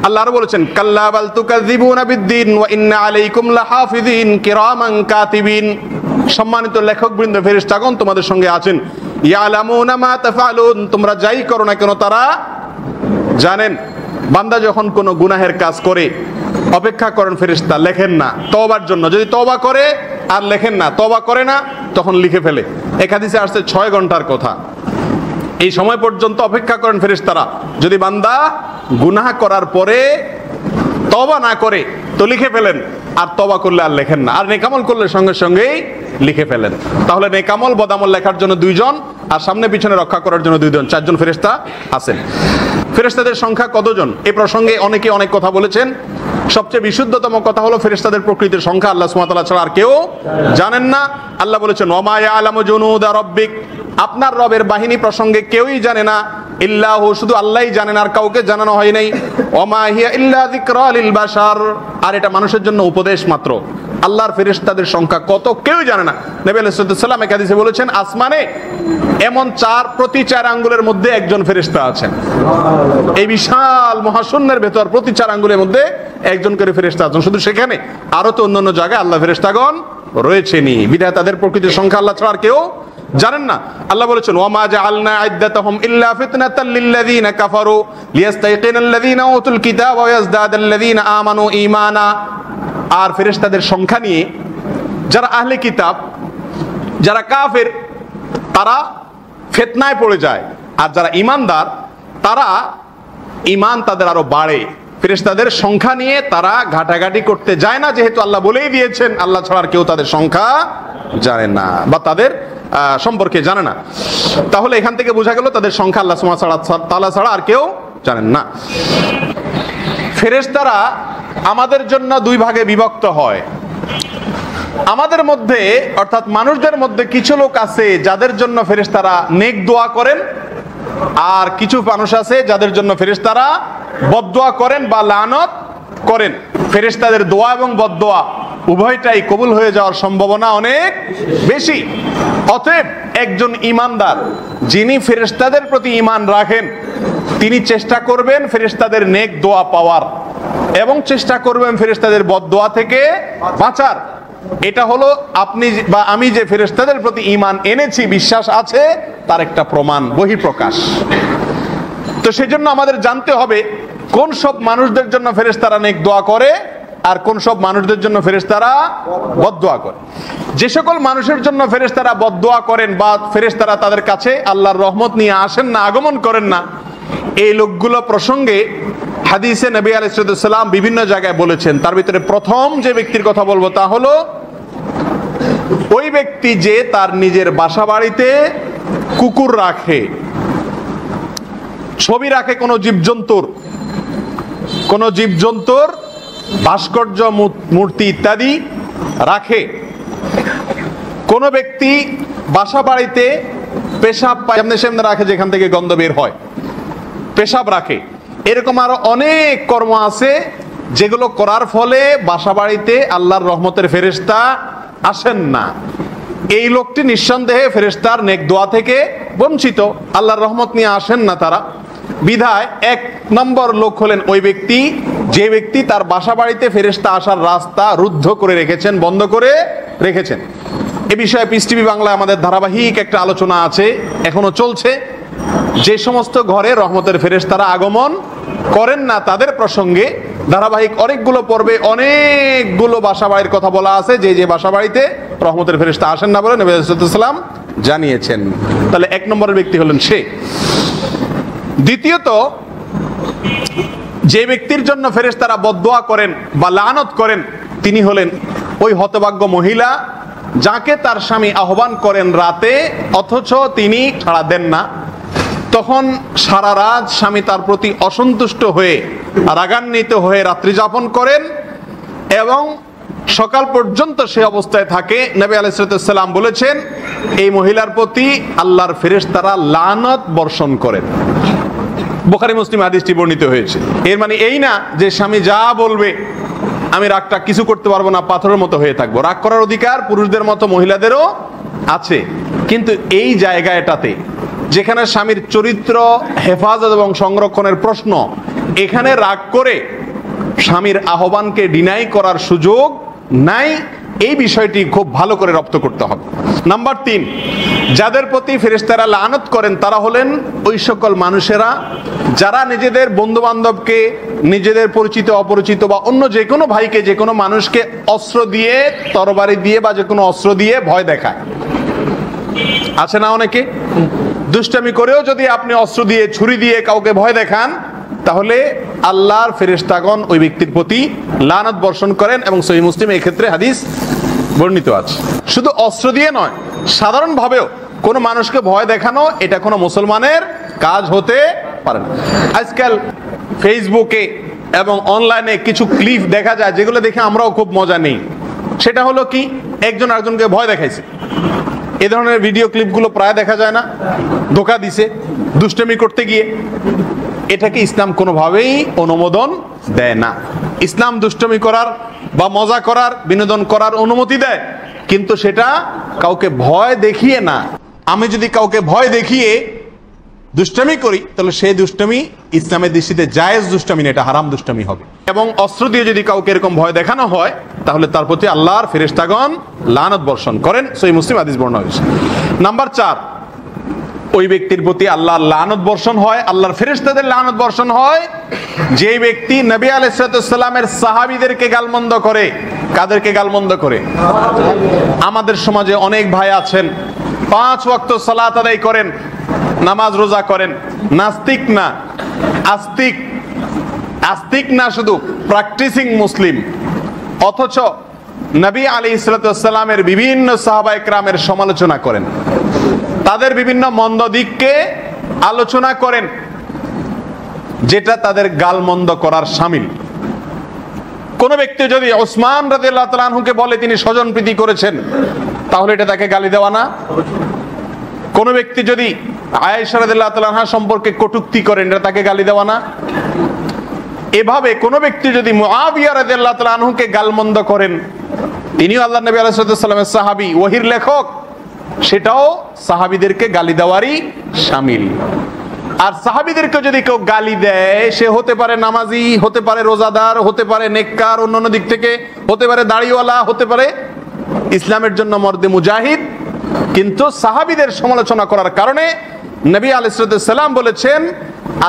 আল্লাহ আরো বলেছেন, কাল্লা বাল তুকাযযিবুনা বিদ্দিন ওয়া ইন্না আলাইকুম লাহাফিযিন কিরামান কাতিবিন। সম্মানিত লেখকবৃন্দ ফেরেশতাগণ তোমাদের সঙ্গে আছেন। ইয়ালামুনা মা তাফআলুন, তোমরা যাই করো না কেন তারা জানেন। বান্দা যখন কোনো গুনাহের কাজ করে অপেক্ষা করেন ফেরেশতা, লেখেন না তওবার জন্য। যদি তওবা করে আর লেখেন না, তওবা করে না তখন লিখে ফেলে। এক হাদিসে আসছে 6 ঘন্টার কথা। এই সময় পর্যন্ত অপেক্ষা করেন ফেরেশতারা, যদি বান্দা গুনাহ করার পরে তওবা না করে তো লিখে ফেলেন, আর তওবা করলে আর লেখেন না, আর নেকামল করলে সঙ্গে সঙ্গেই লিখে ফেলেন। তাহলে নেকামল বদামল লেখার জন্য 2 জন, আর সামনে পিছনে রক্ষা করার জন্য 2 জন, 4 জন ফেরেশতা আছেন। ফেরেশতাদের সংখ্যা কতজন এই প্রসঙ্গে অনেকে অনেক কথা বলেছেন। সবচেয়ে বিশুদ্ধতম কথা হলো ফেরেশতাদের প্রকৃতির সংখ্যা আল্লাহ সুবহানাহু ওয়া তাআলা ছাড়া আর কেউ জানেন না। আল্লাহ বলেছেন ওয়া ইয়ালামু জুনুদা রাব্বিক, আপনার রবের বাহিনী প্রসঙ্গে কেউই জানে না, ইল্লাহু, শুধু আল্লাহই জানেন, আর কাউকে জানানো হয় নাই। ওয়া হিয়া ইল্লা যিকরা লিল বাশার, আর এটা মানুষের জন্য উপদেশ মাত্র। আল্লাহর ফেরেশতাদের সংখ্যা কত কেউ জানে না। নবী আলাইহিস সালাম এক হাদিসে বলেছেন আসমানে এমন প্রতি 4 আঙ্গুলের মধ্যে একজন ফেরেশতা আছেন। এই বিশাল মহাশূন্যের ভেতর প্রতি 4 আঙ্গুলের মধ্যে একজন করে ফেরেশতা আছেন। শুধু সেখানে, আরো তো অন্যান্য জায়গায় আল্লাহ ফেরেশতাগণ রয়েছেনই। বিধায় তাদের প্রকৃতির সংখ্যা আল্লাহ ছাড়া আর কেউ জানেন না। আল্লাহ বলেছেন ওয়ামা জাআলনা ইদ্দাতাহুম ইল্লা ফিতনাতাল লিল্লাযিনা কাফারু লিয়াস্তাইকিনাল্লাযিনা উতুল কিতাবা ওয়া ইয়াজদাদাল্লাযিনা আমানু ঈমানা। আর ফেরেশতাদের সংখ্যা নিয়ে যারা আহলে কিতাব, যারা কাফের, তারা ফিতনায় পড়ে যায়, আর যারা ঈমানদার তারা ঈমান তাদের আরো বাড়ে। ফেরেশতাদের সংখ্যা নিয়ে তারা ঘাটাঘাটি করতে যায় না, যেহেতু আল্লাহ বলেই দিয়েছেন আল্লাহ ছাড়া আর কেউ তাদের সংখ্যা জানে না বা তাদের সম্পর্কে জানে না। তাহলে এখান থেকে বোঝা গেল তাদের সংখ্যা আল্লাহ সুবহানাহু ওয়া তাআলা ছাড়া আর কেউ জানেন না। ফেরেশতারা আমাদের জন্য 2 ভাগে বিভক্ত হয়। আমাদের মধ্যে অর্থাৎ মানুষদের মধ্যে কিছু লোক আছে যাদের জন্য ফেরেশতারা নেক দোয়া করেন, আর কিছু মানুষ আছে যাদের জন্য ফেরেশতারা বদদোয়া করেন বা লানত করেন। ফেরেশতাদের দোয়া এবং বদদোয়া উভয়টাই কবুল হয়ে যাওয়ার সম্ভাবনা অনেক বেশি। অতএব একজন ঈমানদার যিনি ফেরেশতাদের প্রতি ঈমান রাখেন, তিনি চেষ্টা করবেন ফেরেশতাদের নেক দোয়া পাওয়ার, এবং চেষ্টা করবেন ফেরেশতাদের বদদোয়া থেকে বাঁচার। এটা হলো আপনি বা আমি যে ফেরেশতাদের প্রতি ঈমান এনেছি, বিশ্বাস আছে, তার একটা প্রমাণ, বহিঃপ্রকাশ। তো সেজন্য আমাদের জানতে হবে কোন সব মানুষদের জন্য ফেরেশতারা নেক দোয়া করে আর কোন সব মানুষদের জন্য ফেরেশতারা বদদোয়া করে। যে সকল মানুষের জন্য ফেরেশতারা বদদোয়া করেন বা ফেরেশতারা তাদের কাছে আল্লাহর রহমত নিয়ে আসেন না, আগমন করেন না, এই লোকগুলো প্রসঙ্গে হাদিসে নবী আলাইহিস সালাম বিভিন্ন জায়গায় বলেছেন। তার ভিতরে প্রথম যে ব্যক্তির কথা বলবো তা হলো ওই ব্যক্তি যে তার নিজের বাসা বাড়িতে কুকুর রাখে, ছবি রাখে কোনো জীবজন্তুর ভাস্কর্য, মূর্তি ইত্যাদি রাখে। কোন ব্যক্তি বাসা বাড়িতে পেশাব সামনে রাখে, যেখান থেকে গন্ধ বের হয়, পেশাব রাখে। এরকম আরো অনেক কর্ম আছে যেগুলো করার ফলে বাসা বাড়িতে আল্লাহর রহমতের ফেরেশতা আসেন না। এই লোকটি নিঃসন্দেহে ফেরেশতার নেক দোয়া থেকে বঞ্চিত, আল্লাহর রহমত নিয়ে আসেন না তারা। বিধায় 1 নম্বর লোক হলেন ওই ব্যক্তি যে ব্যক্তি তার বাসা বাড়িতে ফেরেশতা আসার রাস্তা রুদ্ধ করে রেখেছেন, বন্ধ করে রেখেছেন। এ বিষয়ে পিস টিভি বাংলায় আমাদের ধারাবাহিক একটা আলোচনা আছে, এখনো চলছে। যে সমস্ত ঘরে রহমতের ফেরেশতারা আগমন করেন না তাদের প্রসঙ্গে ধারাবাহিক অনেকগুলো পর্বে অনেকগুলো বাসা বাড়ির কথা বলা আছে, যে বাসা বাড়িতে রহমতের ফেরেশতা আসেন না বলে নবী সাল্লাল্লাহু আলাইহি ওয়াসাল্লাম জানিয়েছেন। তাহলে 1 নম্বরের ব্যক্তি হলেন সে। দ্বিতীয়ত, যে ব্যক্তির জন্য ফেরেশতারা বদদোয়া করেন বা লানত করেন তিনি হলেন ওই হতভাগ্য মহিলা যাকে তার স্বামী আহ্বান করেন রাতে, অথচ তিনি সাড়া দেন না। তখন সারা রাত স্বামী তার প্রতি অসন্তুষ্ট হয়ে, রাগান্বিত হয়ে রাত্রি যাপন করেন এবং সকাল পর্যন্ত সে অবস্থায় থাকে। নবী আলাইহিস সালাম বলেছেন এই মহিলার প্রতি আল্লাহর ফেরেশতারা লানত বর্ষণ করেন। বুখারী মুসলিম হাদিসটি বর্ণিত হয়েছে। এর মানে এই না যে স্বামী যা বলবে আমি রাগটা কিছু করতে পারবো না, পাথরের মতো হয়ে থাকবো। রাগ করার অধিকার পুরুষদের মতো মহিলাদেরও আছে, কিন্তু এই জায়গাটাতে যেখানে স্বামীর চরিত্র হেফাজত এবং সংরক্ষণের প্রশ্ন, এখানে রাগ করে স্বামীর আহ্বানকে ডিনাই করার সুযোগ নাই। এই বিষয়টি খুব ভালো করে রপ্ত করতে হবে। নাম্বার 3, যাদের প্রতি ফেরেশতারা লানত করেন তারা হলেন ওই সকল মানুষেরা যারা নিজেদের বন্ধু বান্ধবকে, নিজেদের পরিচিত অপরিচিত বা অন্য যে কোনো ভাইকে, যে কোনো মানুষকে অস্ত্র দিয়ে, তরবারি দিয়ে বা যে কোনো অস্ত্র দিয়ে ভয় দেখায়। আছে না অনেকে? দুষ্টামি করেও যদি আপনি অস্ত্র দিয়ে ছুরি দিয়ে কাউকে ভয় দেখান, তাহলে আল্লাহর ফেরেশতাগণ ওই ব্যক্তির প্রতি লানত বর্ষণ করেন, এবং সহিহ মুসলিম এই ক্ষেত্রে হাদিস বর্ণিত আছে। শুধু অস্ত্র দিয়ে নয়, সাধারণভাবেও কোনো মানুষকে ভয় দেখানো এটা কোনো মুসলমানের কাজ হতে পারে না। আজকাল ফেসবুকে এবং অনলাইনে কিছু ক্লিপ দেখা যায় যেগুলো দেখে আমরাও খুব মজা নেই। সেটা হলো কি, একজন আরেকজনকে ভয় দেখাইছে। এ ধরনের ভিডিও ক্লিপগুলো প্রায় দেখা যায় না? ধোঁকা দিছে দুষ্টমি করতে গিয়ে। এটাকে ইসলাম কোনোভাবেই অনুমোদন দেয় না। ইসলাম দুষ্টমি করার বা মজা করার, বিনোদন করার অনুমতি দেয়, কিন্তু সেটা কাউকে ভয় দেখিয়ে না। আমি যদি কাউকে ভয় দেখিয়ে দুষ্টমি করি, তাহলে সেই দুষ্টমি ইসলামের দৃষ্টিতে জায়েজ দুষ্টমি না, এটা হারাম দুষ্টমি হবে। এবং অস্ত্র দিয়ে যদি কাউকে এরকম ভয় দেখানো হয়, তাহলে তার প্রতি আল্লাহর ফেরেশতাগণ লানত বর্ষণ করেন। সহিহ মুসলিম হাদিস বর্ণনা হয়েছে। নাম্বার 4, ওই ব্যক্তির প্রতি আল্লাহর লানত বর্ষণ হয়, আল্লাহর ফেরেশতাদের লানত বর্ষণ হয় যে ব্যক্তি নবী আলাইহিস সালামের সাহাবীদেরকে গালমন্দ করে। কাদেরকে গালমন্দ করে? আমাদের সমাজে অনেক ভাই আছেন 5 ওয়াক্ত সালাত আদায় করেন, নামাজ রোজা করেন, নাস্তিক না, আস্তিক না, শুধু প্র্যাকটিসিং মুসলিম, অথচ নবী আলাইহিস সালামের বিভিন্ন সাহাবায়ে কেরামের সমালোচনা করেন, তাদের বিভিন্ন মন্দ দিককে আলোচনা করেন, যেটা তাদের গালমন্দ করার শামিল। কোন ব্যক্তি যদি ওসমান রাদিয়াল্লাহু তাআলা আনহুকে বলে তিনি স্বজনপ্রীতি করেছেন, তাহলে এটা তাকে গালি দেওয়া না? কোন ব্যক্তি যদি আয়েশা রাদিয়াল্লাহু তাআলা আনহা সম্পর্কে কটূক্তি করেন, এটা তাকে গালি দেওয়া না? এভাবে কোন ব্যক্তি যদি মুআবিয়া রাদিয়াল্লাহু তাআলা আনহুকে গালমন্দ করেন, তিনিও আল্লাহর নবী আলাইহিস সালামের সাহাবী, ওহীর লেখক, সেটাও সাহাবীদেরকে গালি দেওয়ারই শামিল। আর সাহাবীদেরকে যদি কেউ গালি দেয়, সে হতে পারে নামাজি, হতে পারে রোজাদার, হতে পারে নেককার, অন্যান্য দিক থেকে হতে পারে দাড়িওয়ালা, হতে পারে ইসলামের জন্য মর্দে মুজাহিদ, কিন্তু সাহাবীদের সমালোচনা করার কারণে নবী আলাইহিস সালাম বলেছেন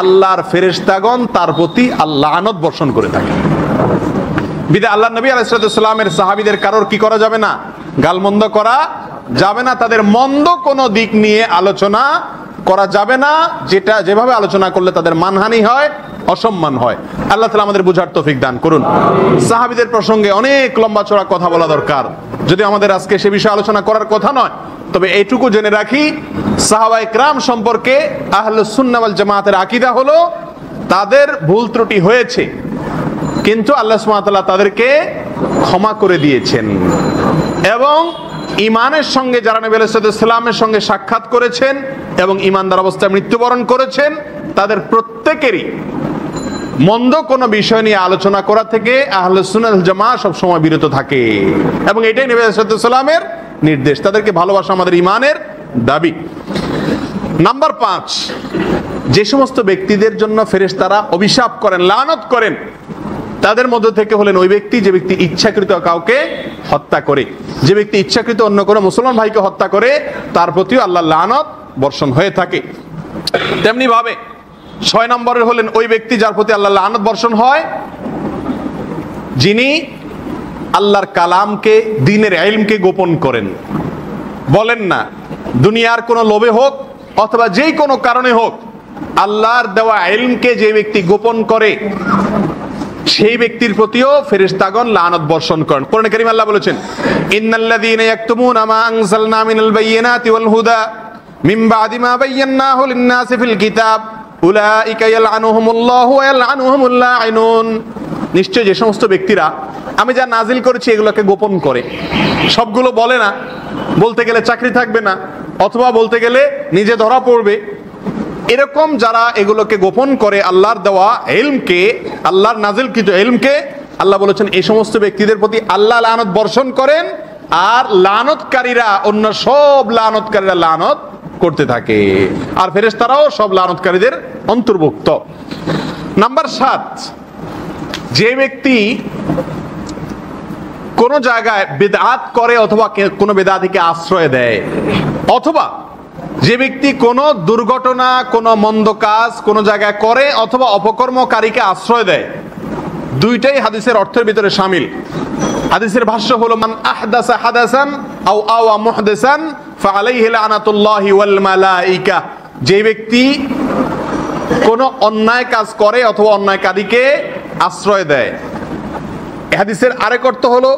আল্লাহর ফেরেশতাগণ তার প্রতি লানত বর্ষণ করে থাকে। বিধায় আল্লাহর নবী আলাইহিস সালামের সাহাবীদের কারোর কি করা যাবে না? গালমন্দ করা যাবে না, তাদের মন্দ কোনো দিক নিয়ে আলোচনা করা যাবে না, যেটা যেভাবে আলোচনা করলে তাদের মানহানি হয়, অসম্মান হয়। আল্লাহ তাআলা আমাদের বুঝার তৌফিক দান করুন। সাহাবীদের প্রসঙ্গে অনেক লম্বা চড়া কথা বলা দরকার, যদি আমাদের আজকে সে বিষয়ে আলোচনা করার কথা নয়, তবে এইটুকু জেনে রাখি, সাহাবায়ে কেরাম সম্পর্কে আহলুস সুন্নাহ ওয়াল জামাতের আকীদা হলো তাদের ভুল ত্রুটি হয়েছে, কিন্তু আল্লাহ সুবহানাহু ওয়া তাআলা তাদেরকে ক্ষমা করে দিয়েছেন, এবং ঈমানের সঙ্গে যারা নবী আলাইহিস সালামের সঙ্গে সাক্ষাৎ করেছেন এবং ঈমানদার অবস্থায় মৃত্যুবরণ করেছেন, তাদের প্রত্যেকেরই মন্দ কোনো বিষয় নিয়ে আলোচনা করা থেকে আহলুস সুন্নাহ ওয়াল জামাত সব সময় বিরত থাকে, এবং এটাই নবী আলাইহিস সালামের নির্দেশ। তাদেরকে ভালোবাসা আমাদের ঈমানের দাবি। নাম্বার 5, যে সমস্ত ব্যক্তিদের জন্য ফেরেশতারা অভিশাপ করেন, লানত করেন, তাদের মধ্য থেকে হলেন ওই ব্যক্তি যে ব্যক্তি ইচ্ছাকৃত কাউকে হত্যা করে। যে ব্যক্তি ইচ্ছাকৃত অন্য কোনো মুসলমান ভাইকে হত্যা করে, তার প্রতিও আল্লাহর লানত বর্ষণ হয়ে থাকে। তেমনি ভাবে 6 নম্বরের হলেন ওই ব্যক্তি যার প্রতি আল্লাহর লানত বর্ষণ হয়, যিনি আল্লাহর কালামকে, দ্বীনের ইলমকে গোপন করেন। বলেন না, দুনিয়ার কোনো লোভে হোক অথবা যেই কোনো কারণে হোক, আল্লাহর দেওয়া ইলমকে যে ব্যক্তি গোপন করে, সেই ব্যক্তির প্রতিও ফেরেশতাগণ লানত বর্ষণ করেন। কোরআনে কারীমে আল্লাহ বলেছেন, ইন্নাল্লাযীনা ইয়াকতুমুনা মা আনজালনা মিনাল বায়্যিনাতি ওয়াল হুদা মিন বা'দি মা বায়্যানাহু লিন-নাসি ফিল কিতাব উলাইকা ইয়ালআনুহুমুল্লাহু ওয়া ইয়ালআনুহুমুল লাঈনুন। নিশ্চয় যে সমস্ত ব্যক্তিরা আমি যা নাজিল করেছি এগুলোকে গোপন করে, সবগুলো বলে না, বলতে গেলে চাকরি থাকবে না, অথবা বলতে গেলে নিজে ধরা পড়বে, এরকম যারা এগুলোকে গোপন করে, আল্লাহর দেওয়া ইলমকে, আল্লাহর নাজিলকৃত ইলমকে, আল্লাহ বলেছেন এই সমস্ত ব্যক্তিদের প্রতি আল্লাহ লানত বর্ষণ করেন, আর লানতকারীরা, অন্য সব লানতকারীরা লানত করতে থাকে, আর ফেরেশতারাও সব লানতকারীদের অন্তর্ভুক্ত। নাম্বার 7, যে ব্যক্তি কোন জায়গায় বিদআত করে অথবা কোন বিদআতকে আশ্রয় দেয়, অথবা যে ব্যক্তি কোন দুর্ঘটনা, কোন মন্দ কাজ কোন জায়গায় করে অথবা অপকর্মকারীকে আশ্রয় দেয়, দুইটাই হাদিসের অর্থের ভিতরে শামিল। হাদিসের ভাষ্য হলো, মান আহদাসা হাদাসান আও আওয়া মুহদিসান ফাআলাইহি লানাতুল্লাহি ওয়াল মালাইকা, যে ব্যক্তি কোন অন্যায় কাজ করে অথবা অন্যায়কারীকে আশ্রয় দেয়। এই হাদিসের আরেক অর্থ হলো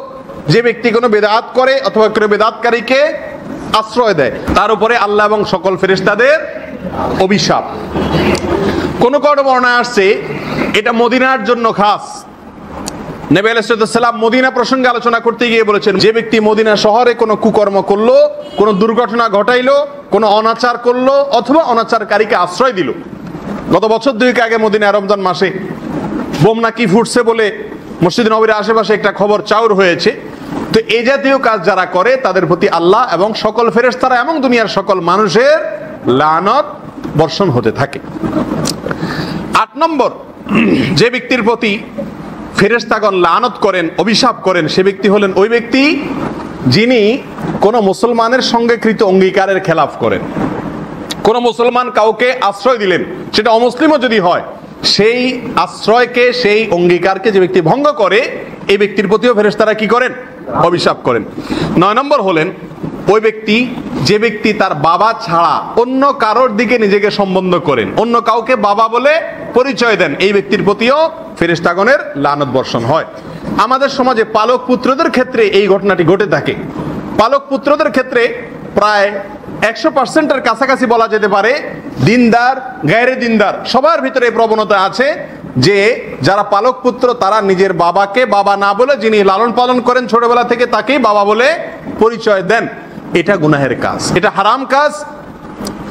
যে ব্যক্তি কোনো বেদাত করে অথবা কোনো বেদাতকারীকে আশ্রয় দেয়, তার উপরে আল্লাহ এবং সকল ফেরেশতাদের অভিশাপ। কোন কোন বর্ণনা আসছে এটা মদিনার জন্য খাস। নবী আলাইহিস সালাম মদিনা প্রসঙ্গে আলোচনা করতে গিয়ে বলেছেন, যে ব্যক্তি মদিনা শহরে কোনো কুকর্ম করলো, কোনো দুর্ঘটনা ঘটাইলো, কোনো অনাচার করলো অথবা অনাচারকারীকে আশ্রয় দিল। গত বছর 2 আগে মদিনা রমজান মাসে বোম নাকি ফুটছে বলে মসজিদ নববীর আশেপাশে একটা খবর চাউর হয়েছে। তো এই জাতীয় কাজ যারা করে তাদের প্রতি আল্লাহ এবং সকল ফেরেশতারা এবং দুনিয়ার সকল মানুষের লানত বর্ষণ হতে থাকে। 8 নম্বর, যে ব্যক্তির প্রতি ফেরেশতাগণ লানত করেন, অভিশাপ করেন, সে ব্যক্তি হলেন ওই ব্যক্তি যিনি কোন মুসলমানের সঙ্গে কৃত অঙ্গীকারের খেলাফ করেন। কোন মুসলমান কাউকে আশ্রয় দিলেন, সেটা অমুসলিমও যদি হয়, সেই আশ্রয়কে, সেই অঙ্গীকারকে যে ব্যক্তি ভঙ্গ করে, এই ব্যক্তির প্রতিও ফেরেশতারা কি করেন? অভিশাপ করেন। 9 নম্বর হলেন ওই ব্যক্তি যে ব্যক্তি তার বাবা ছাড়া অন্য কারোর দিকে নিজেকে সম্বন্ধ করেন, অন্য কাউকে বাবা বলে পরিচয় দেন, এই ব্যক্তির প্রতিও ফেরেশতাগণের লানত বর্ষণ হয়। আমাদের সমাজে পালক পুত্রদের ক্ষেত্রে এই ঘটনাটি ঘটে থাকে। পালক পুত্রদের ক্ষেত্রে প্রায় 100%-এর কাছাকাছি বলা যেতে পারে, দিনদার গায়রে দিনদার সবার ভিতরে এই প্রবণতা আছে যে যারা পালক পুত্র তারা নিজের বাবাকে বাবা না বলে যিনি লালন পালন করেন ছোটবেলা থেকে তাকেই বাবা বলে পরিচয় দেন। এটা গুনাহের কাজ, এটা হারাম কাজ।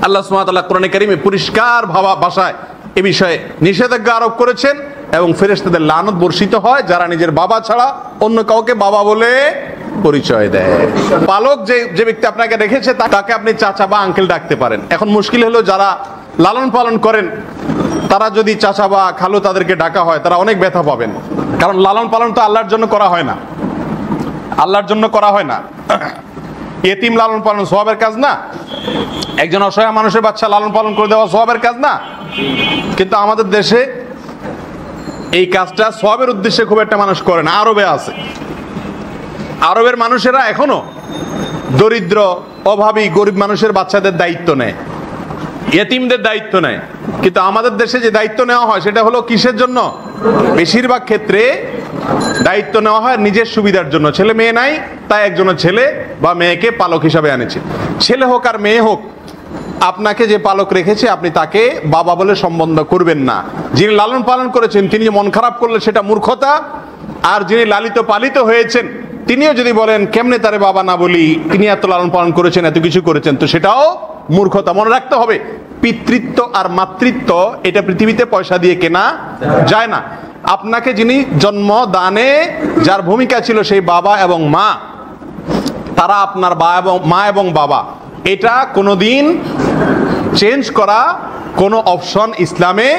আল্লাহ সুবহানাহু ওয়া তাআলা কোরআনে কারীমে পরিষ্কার ভাষায় এ বিষয়ে নিষেধাজ্ঞা আরোপ করেছেন এবং ফেরেশতাদের লানত বর্ষিত হয় যারা নিজের বাবা ছাড়া অন্য কাউকে বাবা বলে পরিচয় দেয়। পালক যে ব্যক্তি আপনাকে রেখেছে তাকে আপনি চাচা বা আঙ্কেল ডাকতে পারেন। এখন মুশকিল হলো যারা লালন পালন করেন তারা যদি চাচা বা খালু তাদেরকে ডাকা হয় তারা অনেক ব্যথা পাবেন, কারণ লালন পালন তো আল্লাহর জন্য করা হয় না, আল্লাহর জন্য করা হয় না। এতিম লালন পালন সওয়াবের কাজ না? একজন অসহায় মানুষের বাচ্চা লালন পালন করে দেওয়া সওয়াবের কাজ না? কিন্তু আমাদের দেশে এই কাজটা সওয়াবের উদ্দেশ্যে খুব একটা মানুষ করে না। আরবে আছে, আরবের মানুষেরা এখনো দরিদ্র অভাবী গরিব মানুষের বাচ্চাদের দায়িত্ব নেয়, এতিমদের দায়িত্ব নেয়। কিন্তু আমাদের দেশে যে দায়িত্ব নেওয়া হয় সেটা হলো কিসের জন্য? বেশিরভাগ ক্ষেত্রে দায়িত্ব নেওয়া হয় নিজের সুবিধার জন্য। ছেলে মেয়ে নাই, তাই একজনের ছেলে বা মেয়েকে পালক হিসাবে আনেছে। ছেলে হোক আর মেয়ে হোক, আপনাকে যে পালক রেখেছে আপনি তাকে বাবা বলে সম্বোধন করবেন না। যিনি লালন পালন করেছেন তিনি মন খারাপ করলে সেটা মূর্খতা, আর যিনি লালিত পালিত হয়েছেন তিনিও যদি বলেন কেমনে তারে বাবা না বলি, তিনি এত লালন পালন করেছেন, এত কিছু করেছেন, তো সেটাও মূর্খতা। মনে রাখতে হবে পিতৃত্ব আর মাতৃত্ব এটা পৃথিবীতে পয়সা দিয়ে কেনা যায় না। আপনাকে যিনি জন্ম দানে যার ভূমিকা ছিল সেই বাবা এবং মা, তারা আপনার মা এবং বাবা, এটা কোনোদিন চেঞ্জ করা কোনো অপশন ইসলামে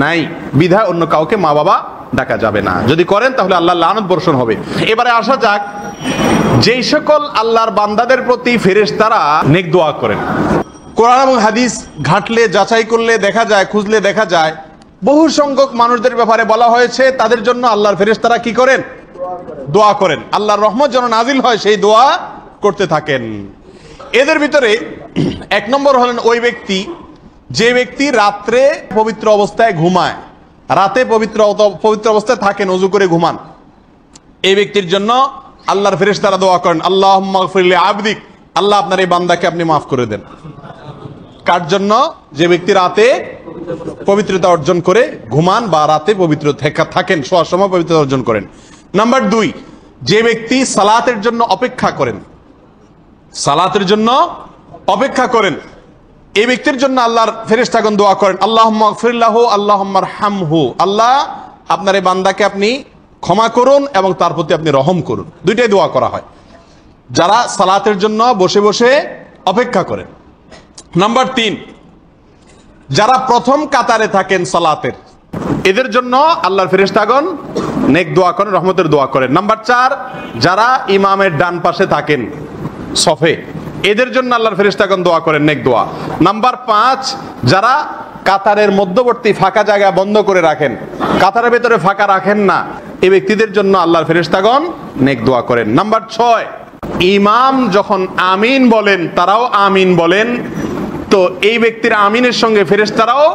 নাই। বিধায় অন্য কাউকে মা বাবা ডাকা যাবে না, যদি করেন তাহলে আল্লাহর লানত বর্ষণ হবে। এবারে আসা যাক যেই সকল আল্লাহর বান্দাদের প্রতি ফেরেশতারা নেক দোয়া করেন। কোরআন এবং হাদিস ঘাটলে যাচাই করলে দেখা যায়, খুঁজলে দেখা যায় বহু সংখ্যক মানুষদের ব্যাপারে বলা হয়েছে তাদের জন্য আল্লাহর ফেরেশতারা কি করেন? দোয়া করেন। আল্লাহর রহমত যেন নাজিল হয় সেই দোয়া করতে থাকেন। এদের ভিতরে 1 নম্বর হলেন ওই ব্যক্তি যে ব্যক্তি রাত্রে পবিত্র অবস্থায় ঘুমায়, রাতে পবিত্র অবস্থায় থাকেন, ওযু করে ঘুমান। এই ব্যক্তির জন্য আল্লাহর ফেরেশতারা দোয়া করেন, আল্লাহুম্মা গফির লি আবদিক, আল্লাহ আপনার এই বান্দাকে আপনি মাফ করে দেন। কার জন্য? যে ব্যক্তি রাতে পবিত্রতা অর্জন করে ঘুমান বা রাতে পবিত্র থাকেন, শোয়ার সময় পবিত্রতা অর্জন করেন। নাম্বার 2, যে ব্যক্তি সালাতের জন্য অপেক্ষা করেন, সালাতের জন্য অপেক্ষা করেন, এই ব্যক্তির জন্য আল্লাহর ফেরেশতাগণ দোয়া করেন, আল্লাহুম্মা গফির লাহু আল্লাহুম্মা আরহামহু, আল্লাহ আপনার এই বান্দাকে আপনি ক্ষমা করুন এবং তার প্রতি আপনি রহম করুন। দুইটাই দোয়া করা হয় যারা সালাতের জন্য বসে বসে অপেক্ষা করেন। নাম্বার 3, যারা প্রথম কাতারে থাকেন সালাতের, এদের জন্য আল্লাহর ফেরেশতাগণ নেক দোয়া করেন, রহমতের দোয়া করেন। নাম্বার 4, যারা ইমামের ডান পাশে থাকেন সফে, এদের জন্য আল্লাহর ফেরেশতাগণ দোয়া করেন, নেক দোয়া। নাম্বার 5, যারা কাতারের মধ্যবর্তী ফাঁকা জায়গা বন্ধ করে রাখেন, কাতারের ভেতরে ফাঁকা রাখেন না, এই ব্যক্তিদের জন্য আল্লাহর ফেরেশতাগণ নেক দোয়া করেন। নাম্বার 6, ইমাম যখন আমিন বলেন তারাও আমিন বলেন, তো এই ব্যক্তির আমিনের সঙ্গে ফেরেশতারাও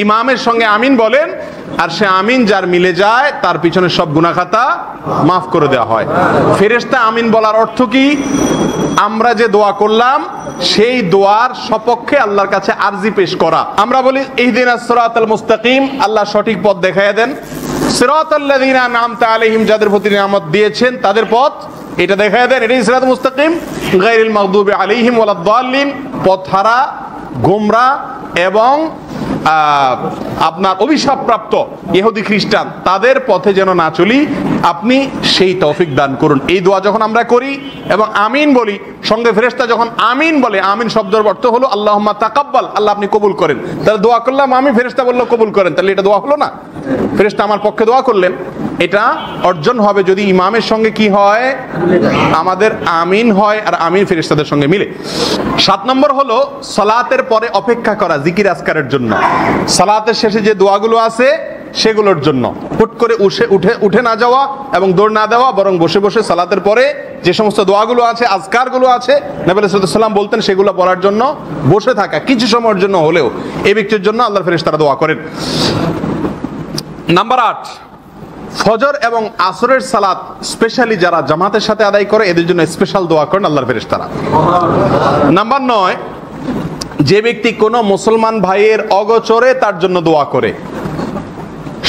ইমামের সঙ্গে আমিন বলেন, আর সে আমিন যার মিলে যায় তার পিছনে সব গুনাহ খাতা মাফ করে দেওয়া হয়। ফেরেশতা আমিন বলার অর্থ কি? আমরা যে দোয়া করলাম সেই দোয়ার সপক্ষে আল্লাহর কাছে আরজি পেশ করা। আমরা বলি ইহদিনাস সিরাতাল মুস্তাকিম, আল্লাহ সঠিক পথ দেখাইয়া দেন। সিরাতাল্লাযিনা আন'আমতা আলাইহিম, যাদের প্রতি নিয়ামত দিয়েছেন তাদের পথ এটা দেখাইয়া দেন, এটাই সিরাতুল মুস্তাকিম। গায়রিল মাগদুবি আলাইহিম ওয়ালাদ-দাল্লিন, পথহারা, গোমরা এবং আপনার অভিশাপপ্রাপ্ত ইহুদি খ্রিস্টান তাদের পথে যেন না চলি, আপনি সেই তৌফিক দান করুন। এই দোয়া যখন আমরা করি এবং আমিন বলি, সঙ্গে ফেরেশতা যখন আমিন বলে, আমিন শব্দের অর্থ হলো আল্লাহুম্মা তাকাব্বাল, আল্লাহ আপনি কবুল করেন। তাহলে দোয়া করলাম আমি, ফেরেশতা বললো কবুল করেন, তাহলে এটা দোয়া হলো না? ফেরেশতা আমার পক্ষে দোয়া করলেন, এটা অর্জন হবে যদি ইমামের সঙ্গে কি হয়, আমাদের আমিন হয় আর আমিন ফেরেশতাদের সঙ্গে মিলে। 7 নম্বর হলো সালাতের পরে অপেক্ষা করা জিকির আজকারের জন্য। সালাতের শেষে যে দোয়াগুলো আছে সেগুলোর জন্য হুট করে উঠে না যাওয়া এবং দৌড় না দেওয়া, বরং বসে বসে সালাতের পরে যে সমস্ত দোয়াগুলো আছে, আজকারগুলো আছে, নবী সাল্লাল্লাহু আলাইহি ওয়াসাল্লাম বলতেন সেগুলো পড়ার জন্য বসে থাকা, কিছু সময়ের জন্য হলেও এই ব্যক্তির জন্য আল্লাহর ফেরেশতারা দোয়া করেন। নাম্বার 8, ফজর এবং আসরের সালাত স্পেশালি যারা জামাতের সাথে আদায় করে এদের জন্য স্পেশাল দোয়া করেন আল্লাহর ফেরেশতারা। নাম্বার 9, যে ব্যক্তি কোনো মুসলমান ভাইয়ের অগোচরে তার জন্য দোয়া করে,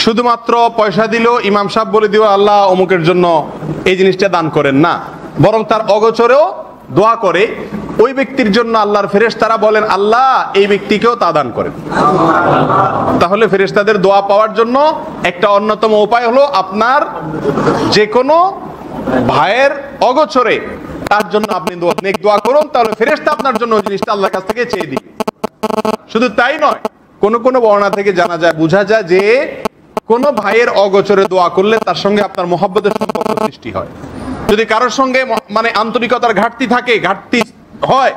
শুধুমাত্র পয়সা দিল, ইমাম সাহেব বলে দিও আল্লাহ অমুকের জন্য এই জিনিসটা দান করেন না, বরং তার অগোচরেও দোয়া করে, ওই ব্যক্তির জন্য আল্লাহর ফেরেশতারা বলেন আল্লাহ এই ব্যক্তিকেও তা দান করেন। তাহলে ফেরেশতাদের দোয়া পাওয়ার জন্য একটা অন্যতম উপায় হলো আপনার যে কোনো ভাইয়ের অগোচরে তার জন্য আপনি নেক দোয়া করুন, তাহলে ফেরেশতা আপনার জন্য ওই জিনিসটা আল্লাহর কাছ থেকে চেয়ে দিবে। শুধু তাই নয়, কোন কোন বর্ণনা থেকে জানা যায়, বোঝা যায় যে কোন ভাইয়ের অগোচরে দোয়া করলে তার সঙ্গে আপনার মহব্বতের সম্পর্ক সৃষ্টি হয়। যদি কারোর সঙ্গে মানে আন্তরিকতার ঘাটতি থাকে, ঘাটতি হয়,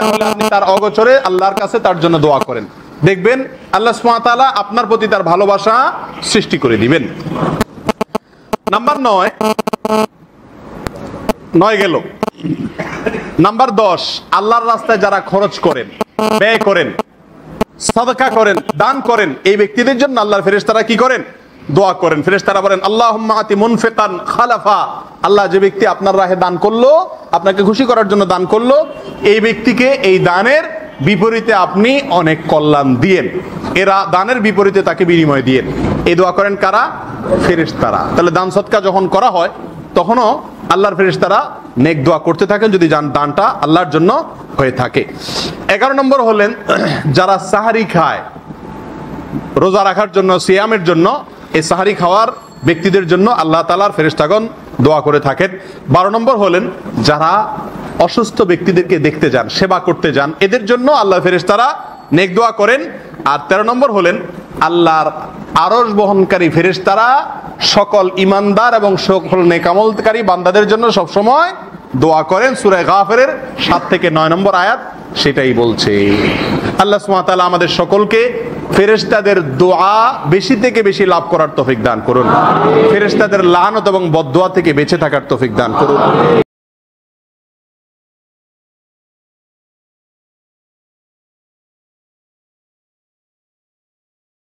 তাহলে আপনি তার অগোচরে আল্লাহর কাছে তার জন্য দোয়া করেন, দেখবেন আল্লাহ সুবহানাহু ওয়া তাআলা আপনার প্রতি তার ভালোবাসা সৃষ্টি করে দিবেন। নাম্বার 9 গেল। নাম্বার 10, আল্লাহর রাস্তায় যারা খরচ করেন, ব্যয় করেন, সাদাকা করেন, দান করেন, এই ব্যক্তিদের জন্য আল্লাহর ফেরেশতারা কি করেন, দোয়া করেন। ফেরেশতারা বলেন আল্লাহুম্মা আতি মুনফিকান খালাফা, আল্লাহ যে ব্যক্তি আপনার রাহে দান করলো, আপনাকে খুশি করার জন্য দান করলো, এই ব্যক্তিকে এই দানের বিপরীতে আপনি অনেক কল্যাণ দিয়েন, এরা দানের বিপরীতে তাকে বিনিময় দিয়েন। এই দোয়া করেন কারা? ফেরেশতারা। তাহলে দান সদকা যখন করা হয় তখনও আল্লাহর ফেরেশতারা নেক দোয়া করতে থাকেন যদি দানটা আল্লাহর জন্য হয়ে থাকে। 11 নম্বর হলেন যারা সাহারি খায় রোজা রাখার জন্য, সিয়ামের জন্য, এই সাহারি খাওয়ার ব্যক্তিদের জন্য আল্লাহ তাআলার ফেরেশতাগণ দোয়া করে থাকেন। 12 নম্বর হলেন যারা অসুস্থ ব্যক্তিদেরকে দেখতে যান, সেবা করতে যান, এদের জন্য আল্লাহর ফেরেশতারা নেক দোয়া করেন। আর 13 নম্বর হলেন আল্লাহর আরশ বহনকারী ফেরেশতারা সকল ঈমানদার এবং সকল নেকামলকারী বান্দাদের জন্য সব সময় দোয়া করেন। সূরা গাফিরের 7 থেকে 9 নম্বর আয়াত সেটাই বলছে। আল্লাহ সুবহানাহু ওয়া তাআলা আমাদের সকলকে ফেরেশতাদের দোয়া বেশি থেকে বেশি লাভ করার তৌফিক দান করুন, ফেরেশতাদের লানত এবং বদদোয়া থেকে বেঁচে থাকার তৌফিক দান করুন।